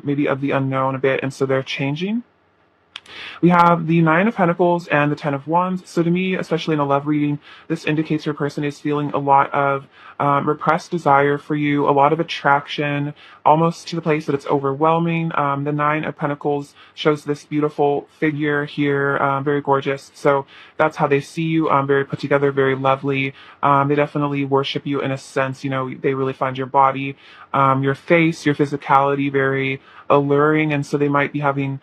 maybe of the unknown a bit, and so they're changing. We have the Nine of Pentacles and the Ten of Wands. So to me, especially in a love reading, this indicates your person is feeling a lot of repressed desire for you, a lot of attraction, almost to the place that it's overwhelming. The Nine of Pentacles shows this beautiful figure here, very gorgeous. So that's how they see you, very put together, very lovely. They definitely worship you in a sense. You know, they really find your body, your face, your physicality very alluring. And so they might be having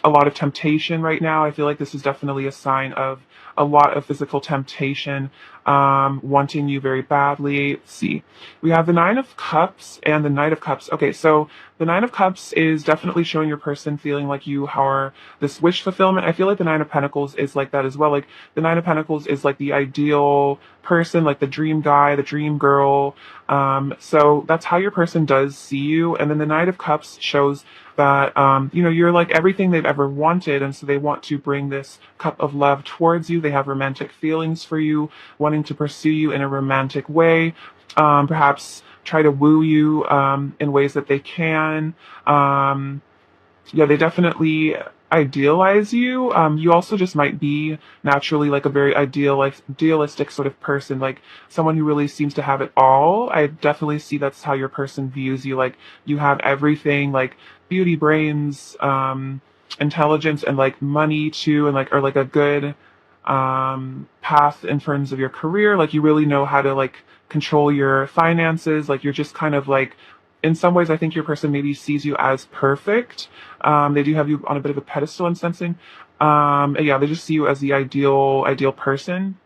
a lot of temptation right now. I feel like this is definitely a sign of a lot of physical temptation, wanting you very badly. Let's see. We have the Nine of Cups and the Knight of Cups. Okay, so the Nine of Cups is definitely showing your person feeling like you are this wish fulfillment. I feel like the Nine of Pentacles is like that as well. Like the Nine of Pentacles is like the ideal person, like the dream guy, the dream girl. So that's how your person does see you. And then the Knight of Cups shows that you know, you're like everything they've ever wanted, and so they want to bring this cup of love towards you. They have romantic feelings for you, wanting to pursue you in a romantic way, perhaps try to woo you in ways that they can. Yeah, they definitely idealize you. You also just might be naturally like a very idealistic sort of person, like someone who really seems to have it all. I definitely see that's how your person views you. Like you have everything, like beauty, brains, intelligence, and like money too, and like or like a good path in terms of your career. Like you really know how to like control your finances. Like you're just kind of like, in some ways, I think your person maybe sees you as perfect. They do have you on a bit of a pedestal in sensing. And yeah, they just see you as the ideal person.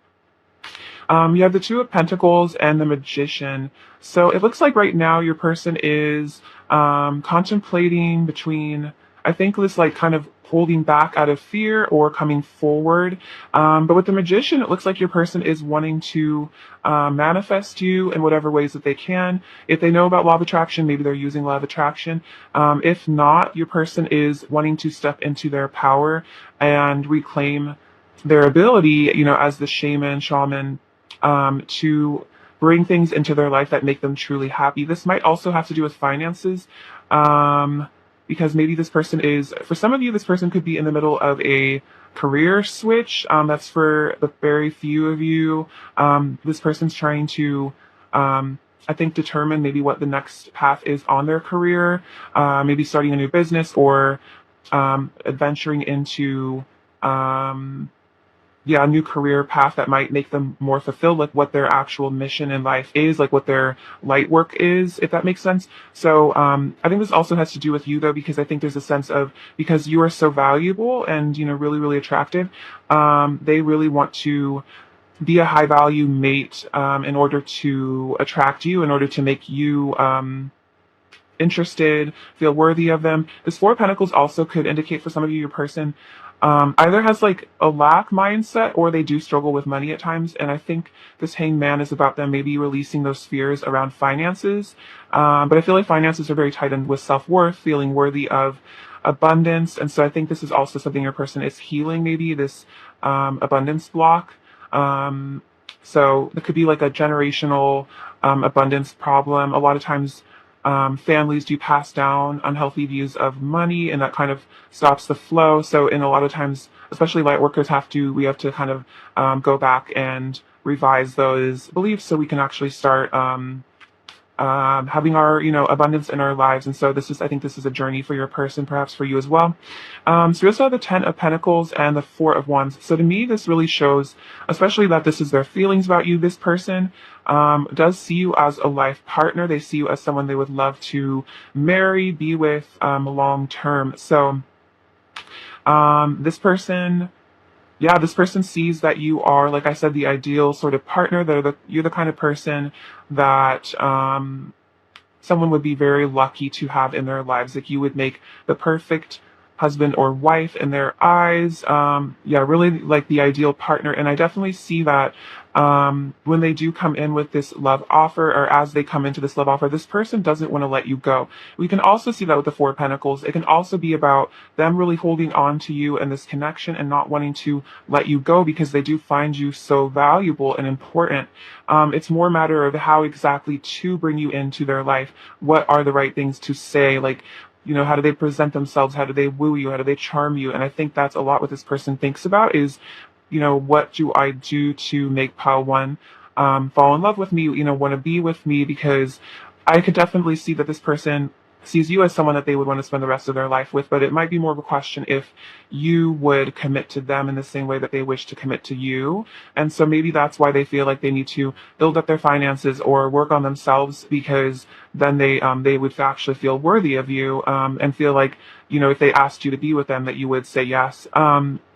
You have the Two of Pentacles and the Magician. So it looks like right now your person is contemplating between, I think, this like kind of holding back out of fear or coming forward. But with the Magician, it looks like your person is wanting to manifest you in whatever ways that they can. If they know about law of attraction, maybe they're using law of attraction. If not, your person is wanting to step into their power and reclaim their ability, you know, as the shaman, to bring things into their life that make them truly happy. This might also have to do with finances, because maybe this person is, for some of you, this person could be in the middle of a career switch. That's for the very few of you. This person's trying to, I think, determine maybe what the next path is on their career, maybe starting a new business or adventuring into a new career path that might make them more fulfilled, like what their actual mission in life is, like what their light work is, if that makes sense. So I think this also has to do with you though, because I think there's a sense of, because you are so valuable and, you know, really, really attractive, they really want to be a high value mate in order to attract you, in order to make you interested, feel worthy of them. This Four of Pentacles also could indicate for some of you, your person either has like a lack mindset or they do struggle with money at times. And I think this Hanged Man is about them maybe releasing those fears around finances. But I feel like finances are very tied in with self-worth, feeling worthy of abundance. And so I think this is also something your person is healing, maybe this abundance block. So it could be like a generational abundance problem. A lot of times families do pass down unhealthy views of money, and that kind of stops the flow. So in a lot of times, especially light workers, we have to kind of go back and revise those beliefs so we can actually start having our, you know, abundance in our lives. And so I think this is a journey for your person, perhaps for you as well. So we also have the Ten of Pentacles and the Four of Wands. So to me, this really shows, especially that this is their feelings about you. This person does see you as a life partner. They see you as someone they would love to marry, be with long term. So this person, yeah, this person sees that you are, like I said, the ideal sort of partner. You're the kind of person that someone would be very lucky to have in their lives. Like you would make the perfect husband or wife in their eyes. Yeah, really like the ideal partner. And I definitely see that when they do come in with this love offer, or as they come into this love offer, this person doesn't want to let you go. We can also see that with the Four of Pentacles. It can also be about them really holding on to you and this connection and not wanting to let you go because they do find you so valuable and important. It's more a matter of how exactly to bring you into their life. What are the right things to say? Like, how do they present themselves? How do they woo you? How do they charm you? And I think that's a lot what this person thinks about is, what do I do to make pile one fall in love with me, want to be with me? Because I could definitely see that this person sees you as someone that they would want to spend the rest of their life with, but it might be more of a question if you would commit to them in the same way that they wish to commit to you. And so maybe that's why they feel like they need to build up their finances or work on themselves, because then they would actually feel worthy of you, and feel like, if they asked you to be with them, that you would say yes.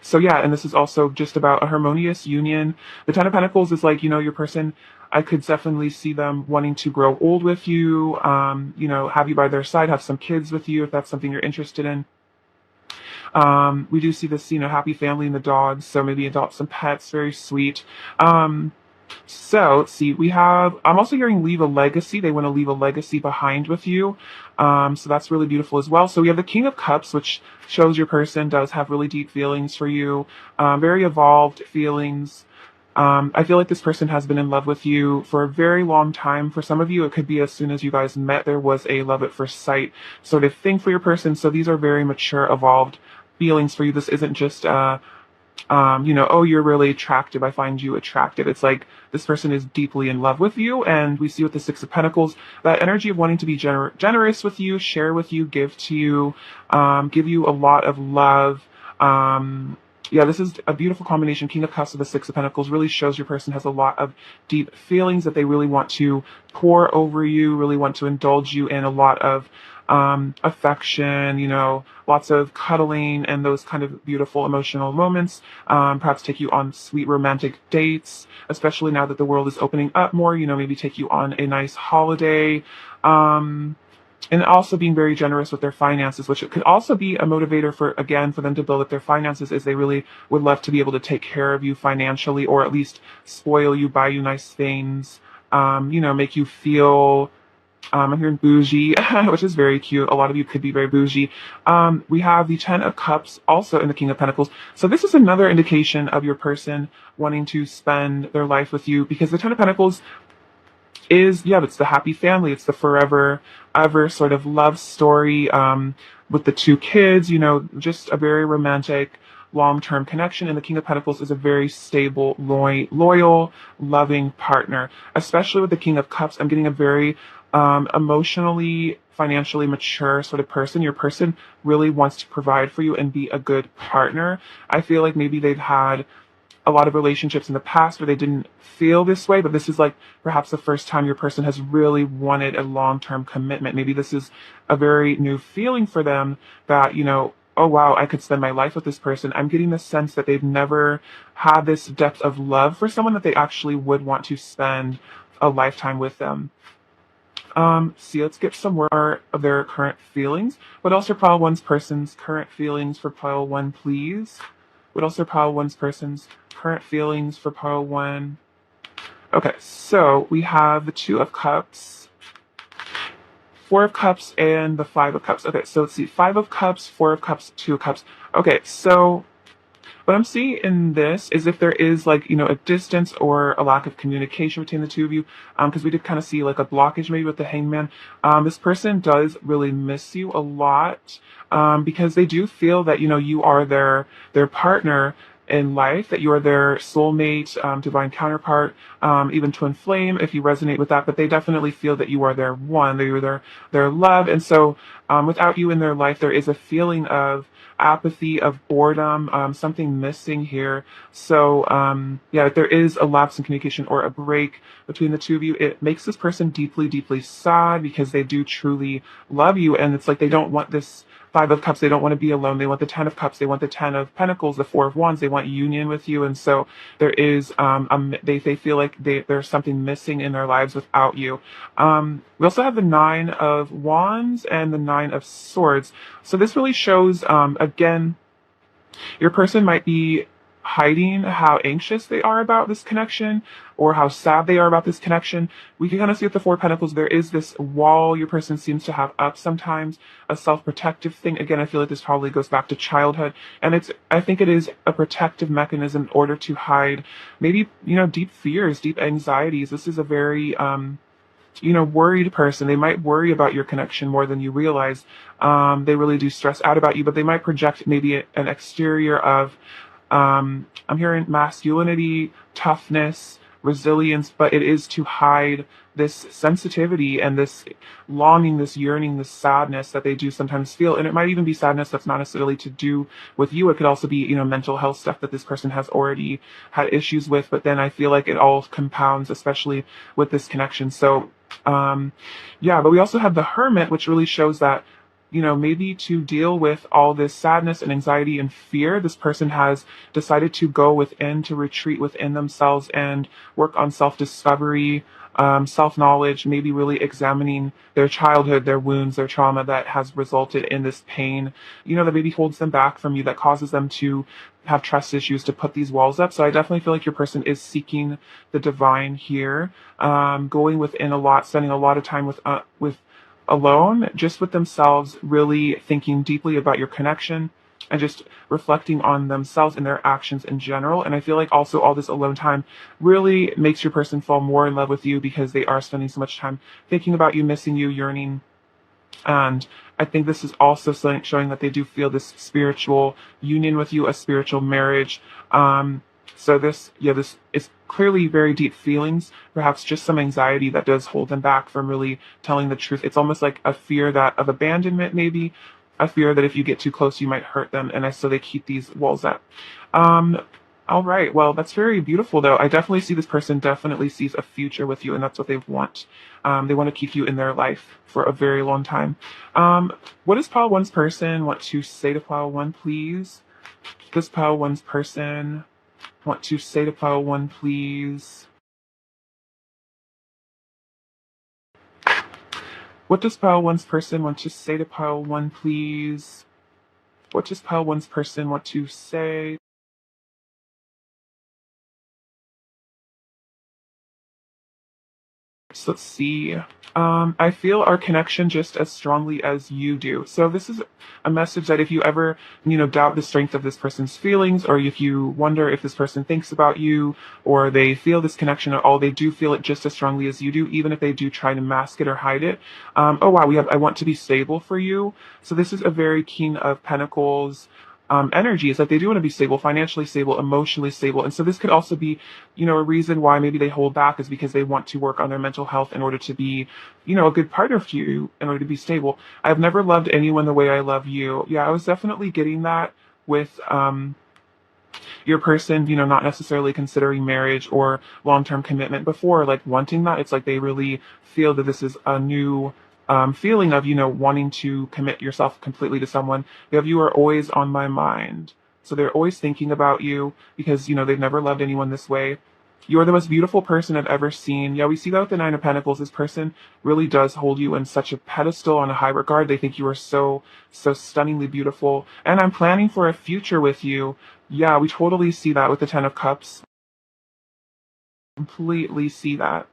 So yeah, and this is also just about a harmonious union. The Ten of Pentacles is like, your person, I could definitely see them wanting to grow old with you, have you by their side, have some kids with you if that's something you're interested in. We do see this, happy family in the dogs, so maybe adopt some pets, very sweet. So let's see, I'm also hearing leave a legacy. They want to leave a legacy behind with you. So that's really beautiful as well. So we have the King of Cups, which shows your person does have really deep feelings for you, very evolved feelings. I feel like this person has been in love with you for a very long time. For some of you, it could be as soon as you guys met, there was a love at first sight sort of thing for your person. So these are very mature, evolved feelings for you. This isn't just, oh, you're really attractive, I find you attractive. It's like this person is deeply in love with you. And we see with the Six of Pentacles, that energy of wanting to be generous with you, share with you, give to you, give you a lot of love. Yeah, this is a beautiful combination. King of Cups with the Six of Pentacles really shows your person has a lot of deep feelings that they really want to pour over you, really want to indulge you in a lot of affection, lots of cuddling and those kind of beautiful emotional moments. Perhaps take you on sweet romantic dates, especially now that the world is opening up more, maybe take you on a nice holiday. And also being very generous with their finances, which could also be a motivator for them to build up their finances, is they really would love to be able to take care of you financially, or at least spoil you, buy you nice things, make you feel, I'm hearing bougie, which is very cute. A lot of you could be very bougie. We have the Ten of Cups also in the King of Pentacles. So this is another indication of your person wanting to spend their life with you, because the Ten of Pentacles it's the happy family. It's the forever ever sort of love story, with the two kids, just a very romantic, long-term connection. And the King of Pentacles is a very stable, loyal, loving partner. Especially with the King of Cups, I'm getting a very emotionally, financially mature sort of person. Your person really wants to provide for you and be a good partner. I feel like maybe they've had a lot of relationships in the past where they didn't feel this way, but this is like perhaps the first time your person has really wanted a long-term commitment. Maybe this is a very new feeling for them that, oh wow, I could spend my life with this person. I'm getting the sense that they've never had this depth of love for someone that they actually would want to spend a lifetime with them. Let's get some more of their current feelings. What else are pile one's person's current feelings for pile one, please? What else are pile one's person's current feelings for pile one? Okay, so we have the Two of Cups, Four of Cups, and the Five of Cups. Okay, so let's see, Five of Cups, Four of Cups, Two of Cups. Okay, so what I'm seeing in this is if there is a distance or a lack of communication between the two of you, because we did kind of see like a blockage maybe with the Hangman. This person does really miss you a lot, because they do feel that, you are their partner in life, that you are their soulmate, divine counterpart, even twin flame, if you resonate with that. But they definitely feel that you are their one, that you're their love. And so without you in their life, there is a feeling of apathy, of boredom, something missing here. So if there is a lapse in communication or a break between the two of you, it makes this person deeply, deeply sad, because they do truly love you. And it's like they don't want this Five of Cups, they don't want to be alone. They want the Ten of Cups, they want the Ten of Pentacles, the Four of Wands, they want union with you. And so there is, they feel like there's something missing in their lives without you. We also have the Nine of Wands and the Nine of Swords. So this really shows, again, your person might be hiding how anxious they are about this connection, or how sad they are about this connection. We can kind of see with the Four of Pentacles, there is this wall your person seems to have up sometimes, a self-protective thing. Again, I feel like this probably goes back to childhood, and I think it is a protective mechanism in order to hide maybe, deep fears, deep anxieties. This is a very, worried person. They might worry about your connection more than you realize. They really do stress out about you, but they might project maybe an exterior of, I'm hearing masculinity, toughness, resilience, but it is to hide this sensitivity and this longing, this yearning, this sadness that they do sometimes feel. And it might even be sadness that's not necessarily to do with you. It could also be, mental health stuff that this person has already had issues with. But then I feel like it all compounds, especially with this connection. So, yeah, but we also have the hermit, which really shows that maybe to deal with all this sadness and anxiety and fear, this person has decided to go within, to retreat within themselves and work on self-discovery, self-knowledge, maybe really examining their childhood, their wounds, their trauma that has resulted in this pain, that maybe holds them back from you, that causes them to have trust issues, to put these walls up. So I definitely feel like your person is seeking the divine here, going within a lot, spending a lot of time with alone, just with themselves, really thinking deeply about your connection and just reflecting on themselves and their actions in general. And I feel like also all this alone time really makes your person fall more in love with you because they are spending so much time thinking about you, missing you, yearning. And I think this is also showing that they do feel this spiritual union with you, a spiritual marriage. So this is clearly very deep feelings, perhaps just some anxiety that does hold them back from really telling the truth. It's almost like a fear of abandonment, maybe a fear that if you get too close, you might hurt them. And so they keep these walls up. Um, all right. Well, that's very beautiful, though. I definitely see this person definitely sees a future with you, and that's what they want. They want to keep you in their life for a very long time. What does pile one's person want to say to pile one, please? Does pile one's person want to say to pile one, please? What does pile one's person want to say to pile one, please? What does pile one's person want to say? So let's see. I feel our connection just as strongly as you do. So this is a message that if you ever, doubt the strength of this person's feelings, or if you wonder if this person thinks about you, or they feel this connection at all, they do feel it just as strongly as you do, even if they do try to mask it or hide it. Oh wow, I want to be stable for you. So this is a very King of Pentacles energy. Is that they do want to be stable, financially stable, emotionally stable. And so this could also be, a reason why maybe they hold back is because they want to work on their mental health in order to be, a good partner for you, in order to be stable. I've never loved anyone the way I love you. Yeah, I was definitely getting that with, your person, not necessarily considering marriage or long-term commitment before, like wanting that. It's like they really feel that this is a new feeling of, wanting to commit yourself completely to someone. You are always on my mind. So they're always thinking about you because, they've never loved anyone this way. You are the most beautiful person I've ever seen. Yeah, we see that with the Nine of Pentacles. This person really does hold you in such a pedestal, on a high regard. They think you are so, so stunningly beautiful. And I'm planning for a future with you. Yeah, we totally see that with the Ten of Cups. Completely see that.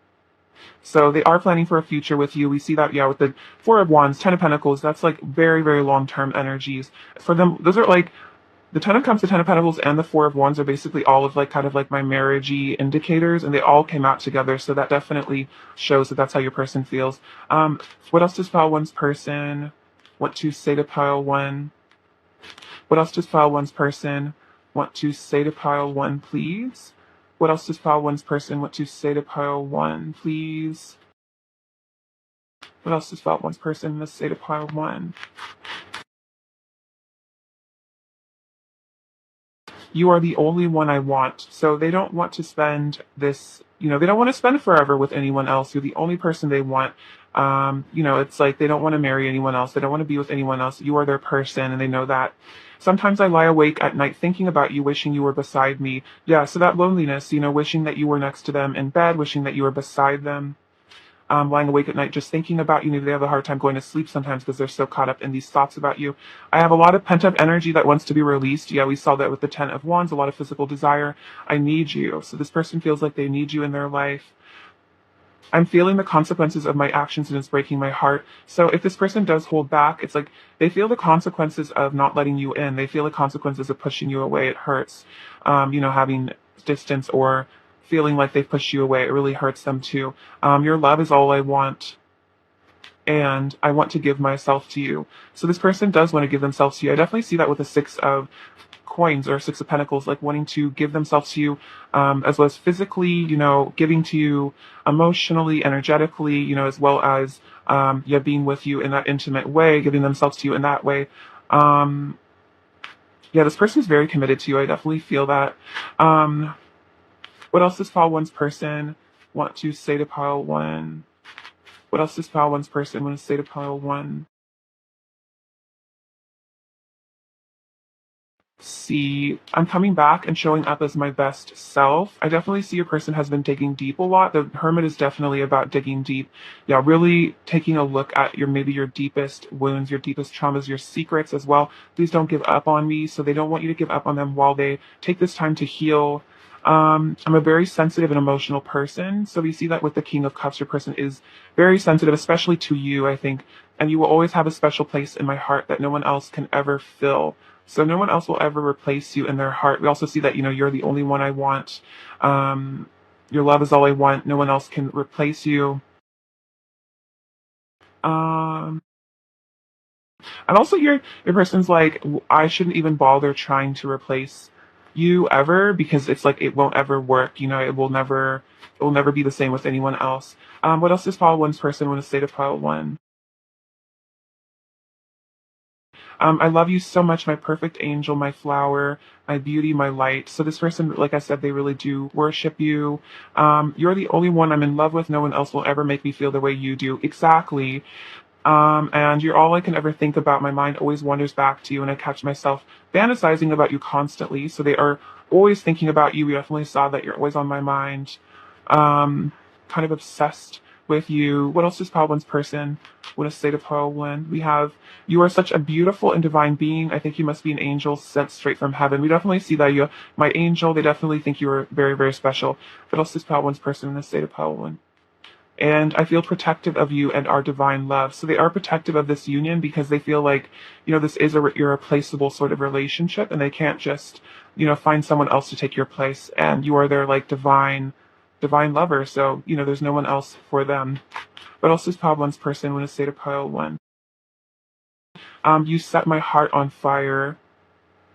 So they are planning for a future with you. We see that, yeah, with the Four of Wands, Ten of Pentacles. That's like very, very long-term energies. For them, those are like the Ten of Cups, the Ten of Pentacles, and the Four of Wands are basically all of like kind of like my marriagey indicators, and they all came out together. So that definitely shows that that's how your person feels. What else does pile one's person want to say to pile one? What else does pile one's person want to say to pile one, please? What else does pile one's person want to say to pile one, please? What else does pile one's person want to say to pile one? You are the only one I want. So they don't want to spend this, they don't want to spend forever with anyone else. You're the only person they want. It's like they don't want to marry anyone else. They don't want to be with anyone else. You are their person, and they know that. Sometimes I lie awake at night thinking about you, wishing you were beside me. Yeah, so that loneliness, wishing that you were next to them in bed, wishing that you were beside them. Lying awake at night just thinking about you. They have a hard time going to sleep sometimes because they're so caught up in these thoughts about you. I have a lot of pent-up energy that wants to be released. Yeah, we saw that with the Ten of Wands, a lot of physical desire. I need you. So this person feels like they need you in their life. I'm feeling the consequences of my actions, and it's breaking my heart. So if this person does hold back, it's like they feel the consequences of not letting you in. They feel the consequences of pushing you away. It hurts, having distance or feeling like they've pushed you away. It really hurts them too. Your love is all I want, and I want to give myself to you. So this person does want to give themselves to you. I definitely see that with the Six of Coins or Six of Pentacles, like wanting to give themselves to you, as well as physically, giving to you emotionally, energetically, as well as, yeah, being with you in that intimate way, giving themselves to you in that way. Um, yeah, this person is very committed to you. I definitely feel that. Um, what else does pile one's person want to say to pile one? What else does pile one's person want to say to pile one? See, I'm coming back and showing up as my best self. I definitely see your person has been digging deep a lot. The Hermit is definitely about digging deep. Yeah, really taking a look at maybe your deepest wounds, your deepest traumas, your secrets as well. Please don't give up on me. So they don't want you to give up on them while they take this time to heal. I'm a very sensitive and emotional person. So we see that with the King of Cups, your person is very sensitive, especially to you, I think. And you will always have a special place in my heart that no one else can ever fill. So no one else will ever replace you in their heart. We also see that, you're the only one I want. Your love is all I want. No one else can replace you. Um, and also your person's like, I shouldn't even bother trying to replace you ever, because it's like it won't ever work. It will never be the same with anyone else. What else does pile one's person want to say to pile one? I love you so much, my perfect angel, my flower, my beauty, my light. So this person, like I said, they really do worship you. You're the only one I'm in love with. No one else will ever make me feel the way you do. Exactly. And you're all I can ever think about. My mind always wanders back to you, and I catch myself fantasizing about you constantly. So they are always thinking about you. We definitely saw that you're always on my mind. Um, kind of obsessed with you. What else does Pile One's person want to say to Pile One? We have, you are such a beautiful and divine being. I think you must be an angel sent straight from heaven. We definitely see that you, my angel, they definitely think you are very, very special. What else does Pile One's person want to say to Pile One? And I feel protective of you and our divine love. So they are protective of this union because they feel like, this is a irreplaceable sort of relationship, and they can't just, find someone else to take your place. And you are their like divine lover. So, there's no one else for them. What else does Pile One's person want to say to Pile One? You set my heart on fire.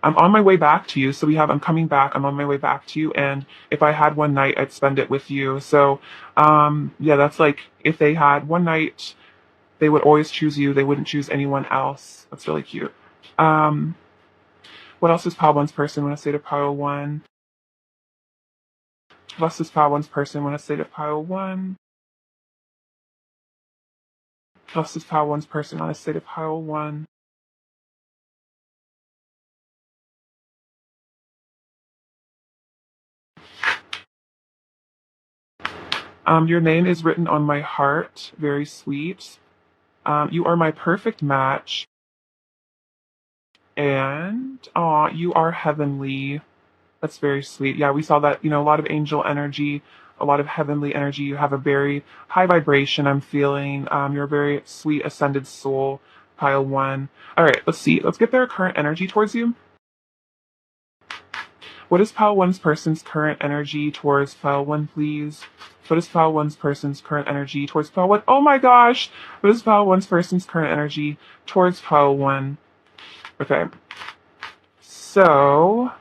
I'm on my way back to you. So I'm coming back. I'm on my way back to you. And if I had one night, I'd spend it with you. So, yeah, that's like if they had one night, they would always choose you. They wouldn't choose anyone else. That's really cute. Um, what else does Pile One's person want to say to Pile One? What else does Pile One's person want to say to Pile One? What else does Pile One's person want to say to Pile One? Your name is written on my heart. Very sweet. You are my perfect match. And you are heavenly. That's very sweet. Yeah, we saw that, a lot of angel energy, a lot of heavenly energy. You have a very high vibration, I'm feeling. You're a very sweet ascended soul, Pile One. All right, let's see. Let's get their current energy towards you. What is Pile One's person's current energy towards Pile One, please? What is Pile One's person's current energy towards Pile One? Oh my gosh! What is Pile One's person's current energy towards Pile One? Okay. So,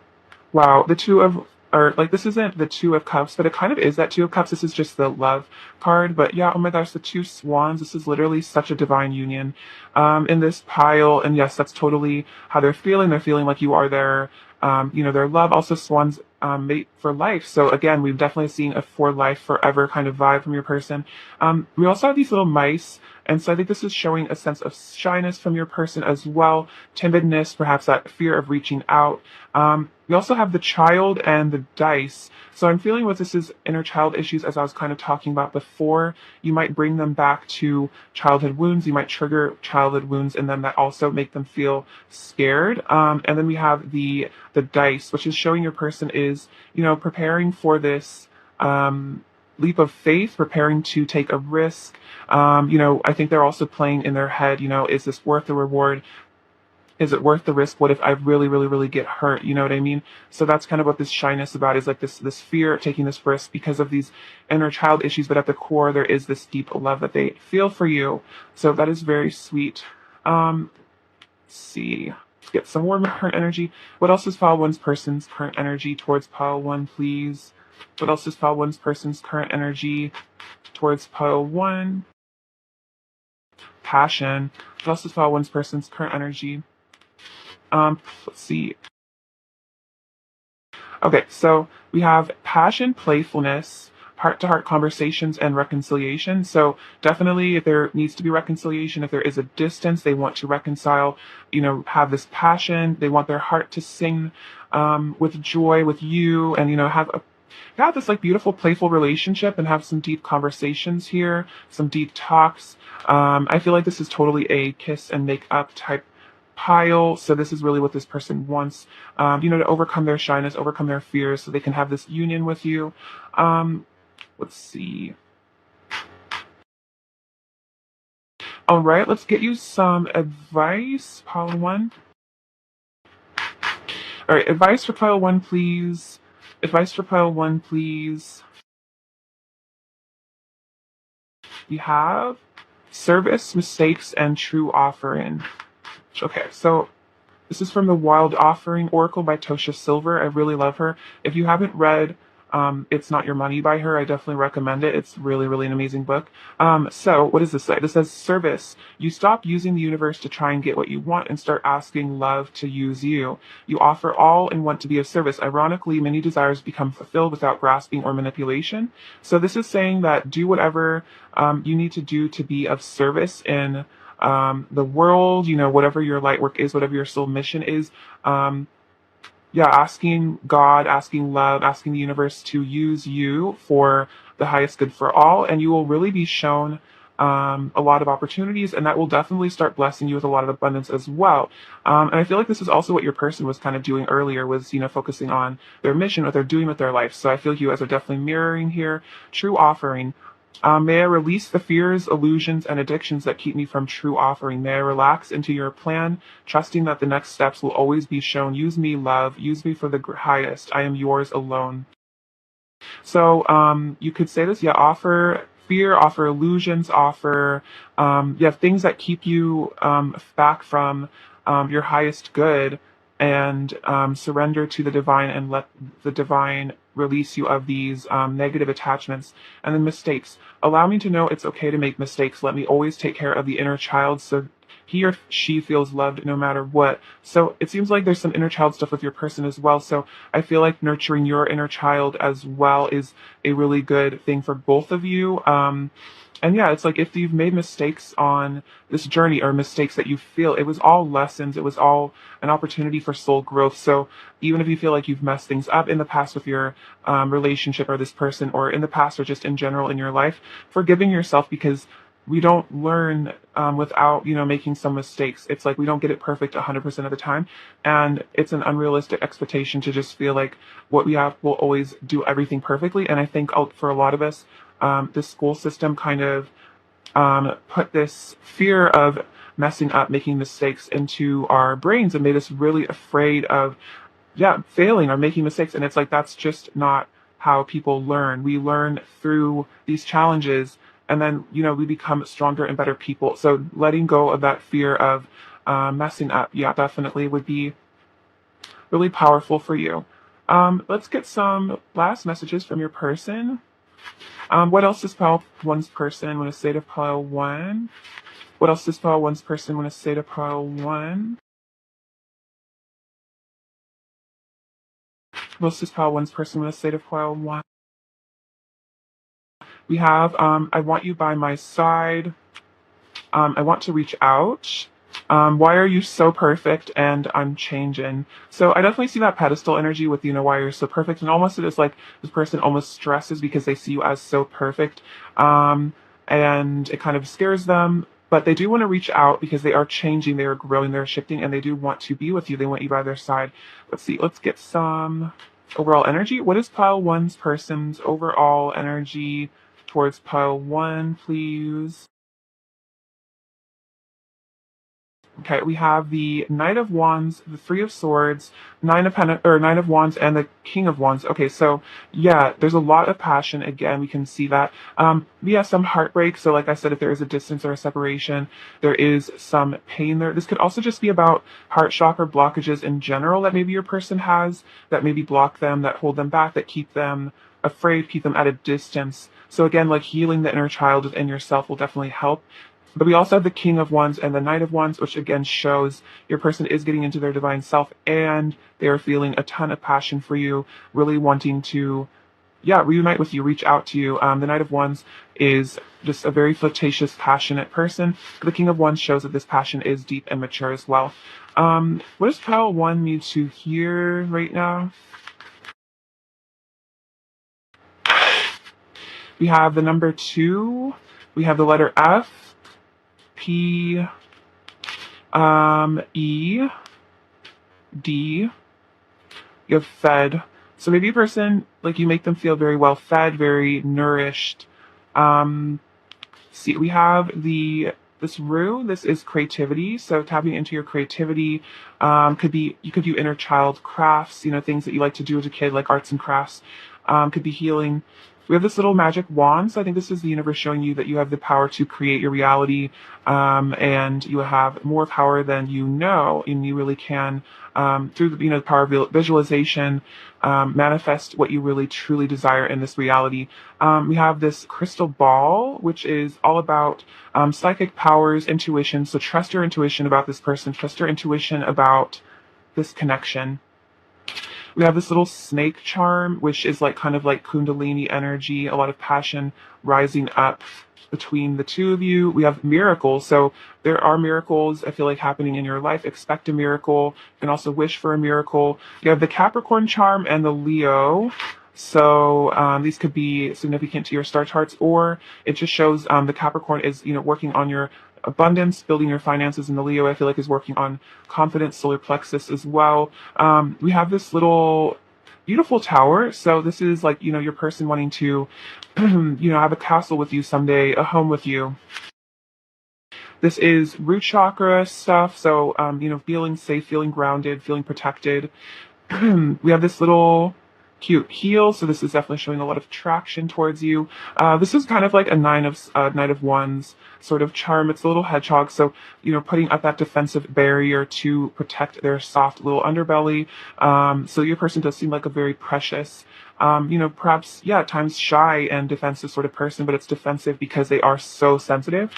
wow, the two of, or like this isn't the Two of Cups, but it kind of is that Two of Cups. This is just the love card. But yeah, oh my gosh, the two swans. This is literally such a divine union in this pile. And yes, that's totally how they're feeling. They're feeling like you are their, their love. Also, swans mate for life. So again, we've definitely seen a for life, forever kind of vibe from your person. We also have these little mice. And so I think this is showing a sense of shyness from your person as well, timidness, perhaps that fear of reaching out. We also have the child and the dice. So I'm feeling what this is inner child issues, as I was kind of talking about before. You might bring them back to childhood wounds. You might trigger childhood wounds in them that also make them feel scared. And then we have the dice, which is showing your person is, preparing for this leap of faith, preparing to take a risk. I think they're also playing in their head, is this worth the reward? Is it worth the risk? What if I really, really, really get hurt? You know what I mean? So that's kind of what this shyness about is, like this fear of taking this risk because of these inner child issues. But at the core, there is this deep love that they feel for you. So that is very sweet. Let's see. Let's get some more current energy. What else is pile one's person's current energy towards pile one, please? What else is pile one's person's current energy towards pile one? Passion. What else is pile one's person's current energy? Let's see. Okay, so we have passion, playfulness, heart-to-heart conversations, and reconciliation. So definitely, if there needs to be reconciliation, if there is a distance, they want to reconcile, have this passion. They want their heart to sing with joy with you, and, have this like beautiful, playful relationship and have some deep conversations here, some deep talks. I feel like this is totally a kiss and make up type pile. So this is really what this person wants, to overcome their shyness, overcome their fears, so they can have this union with you. Let's see. All right, let's get you some advice, pile one. All right, advice for pile one, please. Advice for pile one, please. We have service, mistakes, and true offering. Okay, so this is from the Wild Offering Oracle by Tosha Silver. I really love her. If you haven't read It's Not Your Money by her, I definitely recommend it. It's really, really an amazing book. So what does this say? This says service. You stop using the universe to try and get what you want and start asking love to use you. You offer all and want to be of service. Ironically, many desires become fulfilled without grasping or manipulation. So this is saying that do whatever you need to do to be of service in the world, whatever your light work is, whatever your soul mission is. Asking God, asking love, asking the universe to use you for the highest good for all, and you will really be shown a lot of opportunities, and that will definitely start blessing you with a lot of abundance as well. And I feel like this is also what your person was kind of doing earlier, was focusing on their mission, what they're doing with their life. So I feel you guys are definitely mirroring here. True offering. May I release the fears, illusions, and addictions that keep me from true offering. May I relax into your plan, trusting that the next steps will always be shown. Use me, love. Use me for the highest. I am yours alone. So you could say this, offer fear, offer illusions, offer things that keep you back from your highest good, and surrender to the divine and let the divine release you of these negative attachments. And then mistakes. Allow me to know it's okay to make mistakes. Let me always take care of the inner child so he or she feels loved no matter what. So it seems like there's some inner child stuff with your person as well. So I feel like nurturing your inner child as well is a really good thing for both of you. And it's like if you've made mistakes on this journey, or mistakes that you feel, it was all lessons. It was all an opportunity for soul growth. So even if you feel like you've messed things up in the past with your relationship or this person, or in the past or just in general in your life, forgiving yourself, because we don't learn without making some mistakes. It's like we don't get it perfect 100% of the time, and it's an unrealistic expectation to just feel like what we have will always do everything perfectly. And I think for a lot of us, the school system kind of put this fear of messing up, making mistakes into our brains, and made us really afraid of failing or making mistakes. And it's like that's just not how people learn. We learn through these challenges, and then we become stronger and better people. So letting go of that fear of messing up, definitely would be really powerful for you. Let's get some last messages from your person. What else does pile one's person want to say to pile one? What else does pile one's person want to say to pile one? What else does pile one's person want to say to pile one? We have, I want you by my side. I want to reach out. Why are you so perfect? And I'm changing. So I definitely see that pedestal energy with, why you're so perfect. And almost it is like this person almost stresses because they see you as so perfect. And it kind of scares them. But they do want to reach out because they are changing, they are growing, they're shifting, and they do want to be with you. They want you by their side. Let's see. Let's get some overall energy. What is pile one's person's overall energy towards pile one, please? Okay, we have the Knight of Wands, the Three of Swords, Nine of Wands, and the King of Wands. Okay, so yeah, there's a lot of passion. Again, we can see that. Yeah, some heartbreak. So, like I said, if there is a distance or a separation, there is some pain there. This could also just be about heart chakra blockages in general that maybe your person has, that maybe block them, that hold them back, that keep them afraid, keep them at a distance. So again, like healing the inner child within yourself will definitely help. But we also have the King of Wands and the Knight of Wands, which again shows your person is getting into their divine self and they are feeling a ton of passion for you, really wanting to, yeah, reunite with you, reach out to you. The Knight of Wands is just a very flirtatious, passionate person. The King of Wands shows that this passion is deep and mature as well. What does pile one need to hear right now? We have the number 2. We have the letter F, P, E, D. You have fed. So maybe a person, like you make them feel very well fed, very nourished. Um, See, we have this rue. This is creativity. So tapping into your creativity could be, you could do inner child crafts, things that you like to do as a kid, like arts and crafts. Could be healing. We have this little magic wand. So I think this is the universe showing you that you have the power to create your reality, and you have more power than you know, and you really can, through the power of visualization, manifest what you really truly desire in this reality. We have this crystal ball, which is all about psychic powers, intuition. So trust your intuition about this person, trust your intuition about this connection. We have this little snake charm, which is like kind of like Kundalini energy, a lot of passion rising up between the two of you. We have miracles. So there are miracles, I feel like, happening in your life. Expect a miracle. You can also wish for a miracle. You have the Capricorn charm and the Leo. So these could be significant to your star charts, or it just shows the Capricorn is, working on your abundance, building your finances, and the Leo, I feel like, is working on confidence, solar plexus as well. We have this little beautiful tower. So this is like, your person wanting to, have a castle with you someday, a home with you. This is root chakra stuff. So, feeling safe, feeling grounded, feeling protected. We have this little cute heel, so this is definitely showing a lot of traction towards you. This is kind of like a Knight of Wands sort of charm. It's a little hedgehog, so putting up that defensive barrier to protect their soft little underbelly. So your person does seem like a very precious, perhaps, yeah, at times shy and defensive sort of person, but it's defensive because they are so sensitive.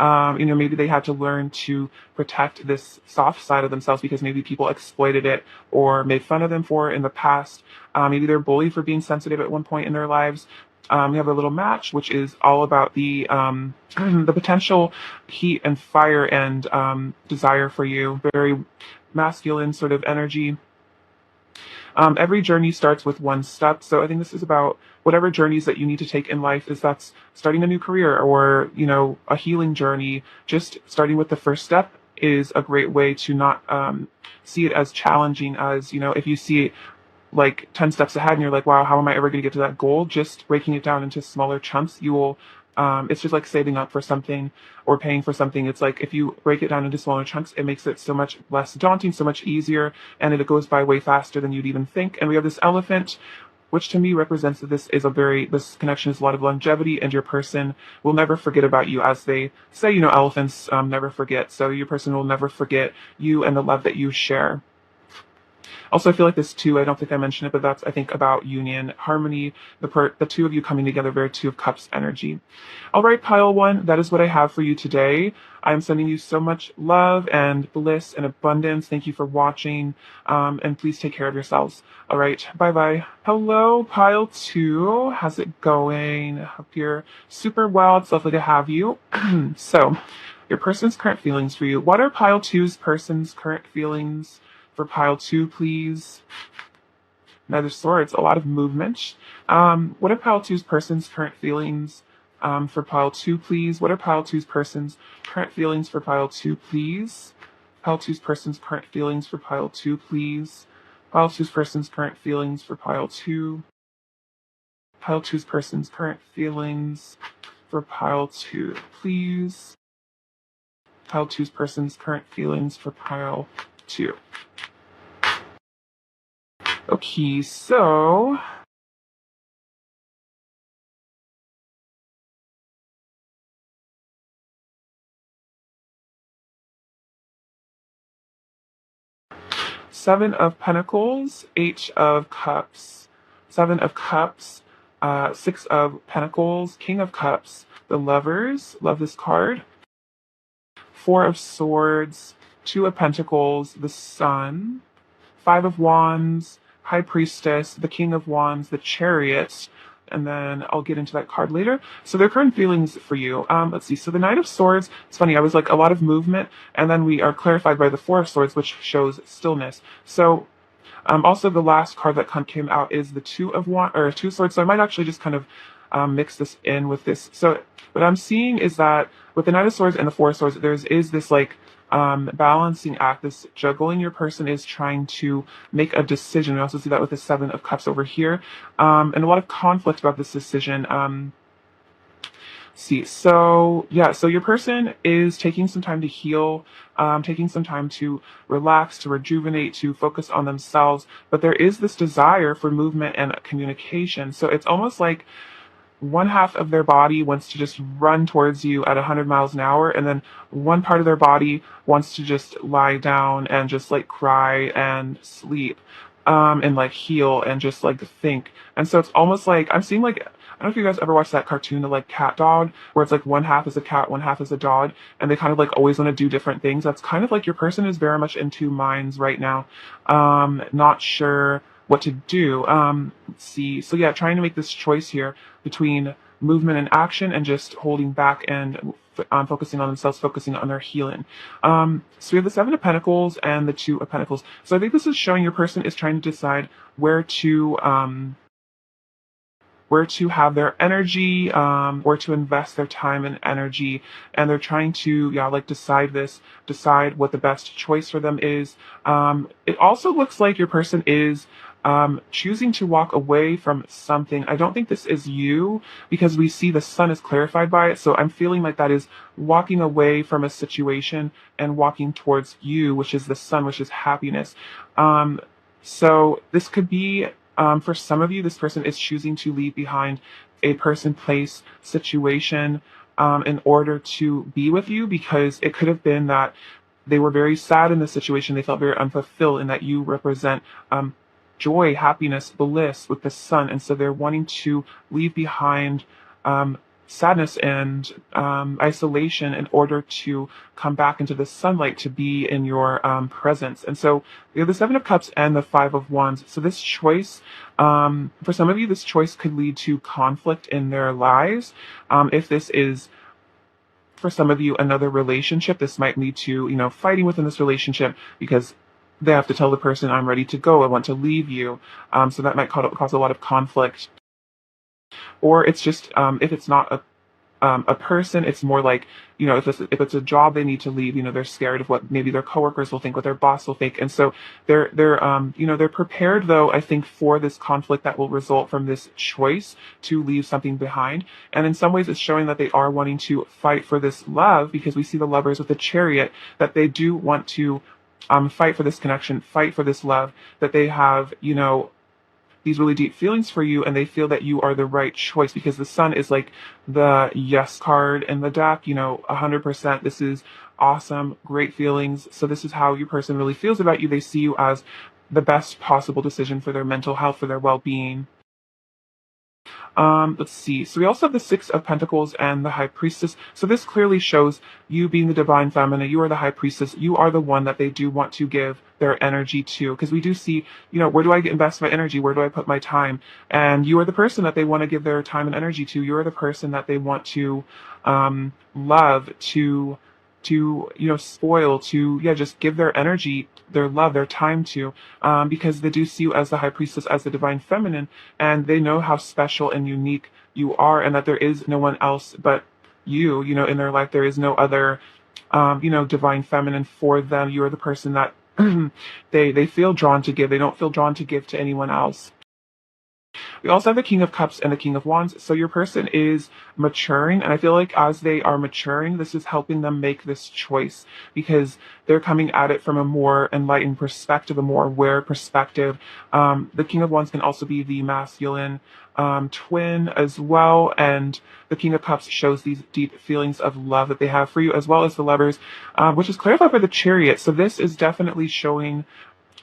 Maybe they had to learn to protect this soft side of themselves because maybe people exploited it or made fun of them for it in the past. Maybe they're bullied for being sensitive at one point in their lives. We have a little match, which is all about the the potential heat and fire and desire for you. Very masculine sort of energy. Every journey starts with one step. So I think this is about whatever journeys that you need to take in life, is that's starting a new career or, a healing journey. Just starting with the first step is a great way to not see it as challenging as, if you see it like 10 steps ahead and you're like, wow, how am I ever going to get to that goal? Just breaking it down into smaller chunks, you will, it's just like saving up for something or paying for something. It's like if you break it down into smaller chunks, it makes it so much less daunting, so much easier, and it goes by way faster than you'd even think. And we have this elephant, which to me represents that this connection is a lot of longevity, and your person will never forget about you. As they say, elephants never forget. So your person will never forget you and the love that you share. Also, I feel like this too, I don't think I mentioned it, but that's, I think, about union, harmony, the two of you coming together, very Two of Cups energy. All right, pile one, that is what I have for you today. I'm sending you so much love and bliss and abundance. Thank you for watching, and please take care of yourselves. All right, bye-bye. Hello, pile two. How's it going? Hope you're super well. It's lovely to have you. So, your person's current feelings for you. What are pile two's person's current feelings for pile two, please? Knight of Swords, a lot of movement. What are pile two's person's current feelings for pile two, please? What are pile two's person's current feelings for pile two, please? Pile two's person's current feelings for pile two, please. Pile two's person's current feelings for pile two. Pile two's person's current feelings for pile two, please. pile two's person's current feelings for pile two. Okay, so Seven of Pentacles, Eight of Cups, Seven of Cups, Six of Pentacles, King of Cups, the Lovers, love this card, Four of Swords, Two of Pentacles, the Sun, Five of Wands, High Priestess, the King of Wands, the Chariot, and then I'll get into that card later. So their current feelings for you. Let's see. So the Knight of Swords, it's funny, I was like a lot of movement, and then we are clarified by the Four of Swords, which shows stillness. So also the last card that came out is the Two of Two Swords. So I might actually just kind of mix this in with this. So what I'm seeing is that with the Knight of Swords and the Four of Swords, is this like balancing act, this juggling. Your person is trying to make a decision. We also see that with the Seven of Cups over here, and a lot of conflict about this decision. So yeah, so your person is taking some time to heal, taking some time to relax, to rejuvenate, to focus on themselves, but there is this desire for movement and communication. So it's almost like one half of their body wants to just run towards you at 100 miles an hour, and then one part of their body wants to just lie down and just like cry and sleep, and like heal and just like think. And so it's almost like I'm seeing like, I don't know if you guys ever watched that cartoon, the like cat dog, where it's like one half is a cat, one half is a dog, and they kind of like always want to do different things. That's kind of like your person is very much in two minds right now, not sure what to do. Let's see. So yeah, trying to make this choice here between movement and action, and just holding back and focusing on themselves, focusing on their healing. So we have the Seven of Pentacles and the Two of Pentacles. So I think this is showing your person is trying to decide where to have their energy, where to invest their time and energy, and they're trying to, yeah, like decide what the best choice for them is. It also looks like your person is choosing to walk away from something. I don't think this is you, because we see the Sun is clarified by it. So I'm feeling like that is walking away from a situation and walking towards you, which is the Sun, which is happiness. So this could be, for some of you, this person is choosing to leave behind a person, place, situation, in order to be with you, because it could have been that they were very sad in the situation. They felt very unfulfilled, and that you represent joy, happiness, bliss with the Sun. And so they're wanting to leave behind sadness and isolation in order to come back into the sunlight, to be in your presence. And so we have the Seven of Cups and the Five of Wands. So this choice, for some of you, this choice could lead to conflict in their lives. If this is, for some of you, another relationship, this might lead to, fighting within this relationship, because they have to tell the person, I'm ready to go, I want to leave you. So that might cause a lot of conflict. Or it's just, if it's not a person, it's more like, if it's a job they need to leave, they're scared of what maybe their coworkers will think, what their boss will think. And so they're prepared, though, I think, for this conflict that will result from this choice to leave something behind. And in some ways it's showing that they are wanting to fight for this love, because we see the Lovers with the Chariot, that they do want to fight for this connection, fight for this love, that they have, these really deep feelings for you, and they feel that you are the right choice, because the Sun is like the yes card in the deck, 100%. This is awesome, great feelings. So this is how your person really feels about you. They see you as the best possible decision for their mental health, for their well-being. Let's see. So we also have the Six of Pentacles and the High Priestess. So this clearly shows you being the divine feminine. You are the High Priestess. You are the one that they do want to give their energy to. Because we do see, where do I invest my energy? Where do I put my time? And you are the person that they want to give their time and energy to. You are the person that they want to love, to spoil, to, just give their energy, their love, their time to, because they do see you as the High Priestess, as the divine feminine, and they know how special and unique you are, and that there is no one else but you, in their life. There is no other, divine feminine for them. You are the person that they feel drawn to give. They don't feel drawn to give to anyone else. We also have the King of Cups and the King of Wands. So your person is maturing. And I feel like as they are maturing, this is helping them make this choice because they're coming at it from a more enlightened perspective, a more aware perspective. The King of Wands can also be the masculine twin as well. And the King of Cups shows these deep feelings of love that they have for you, as well as the Lovers, which is clarified by the Chariot. So this is definitely showing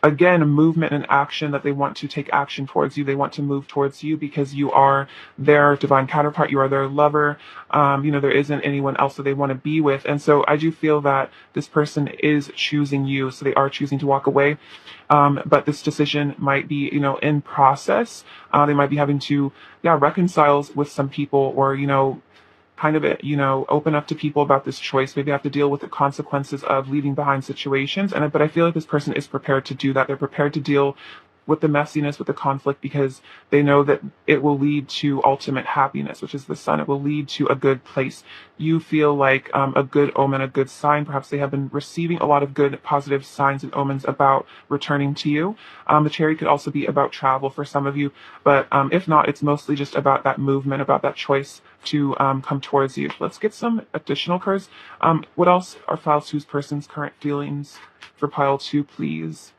again movement and action, that they want to take action towards you. They want to move towards you because you are their divine counterpart, you are their lover. There isn't anyone else that they want to be with. And so I do feel that this person is choosing you, so they are choosing to walk away. But this decision might be in process. They might be having to reconcile with some people, or kind of open up to people about this choice. Maybe have to deal with the consequences of leaving behind situations. But I feel like this person is prepared to do that. They're prepared to deal with the messiness, with the conflict, because they know that it will lead to ultimate happiness, which is the sun. It will lead to a good place. You feel like a good omen, a good sign. Perhaps they have been receiving a lot of good, positive signs and omens about returning to you. The Chariot could also be about travel for some of you, but if not, it's mostly just about that movement, about that choice to come towards you. Let's get some additional cards. What else are Pile 2's person's current feelings for Pile 2, please?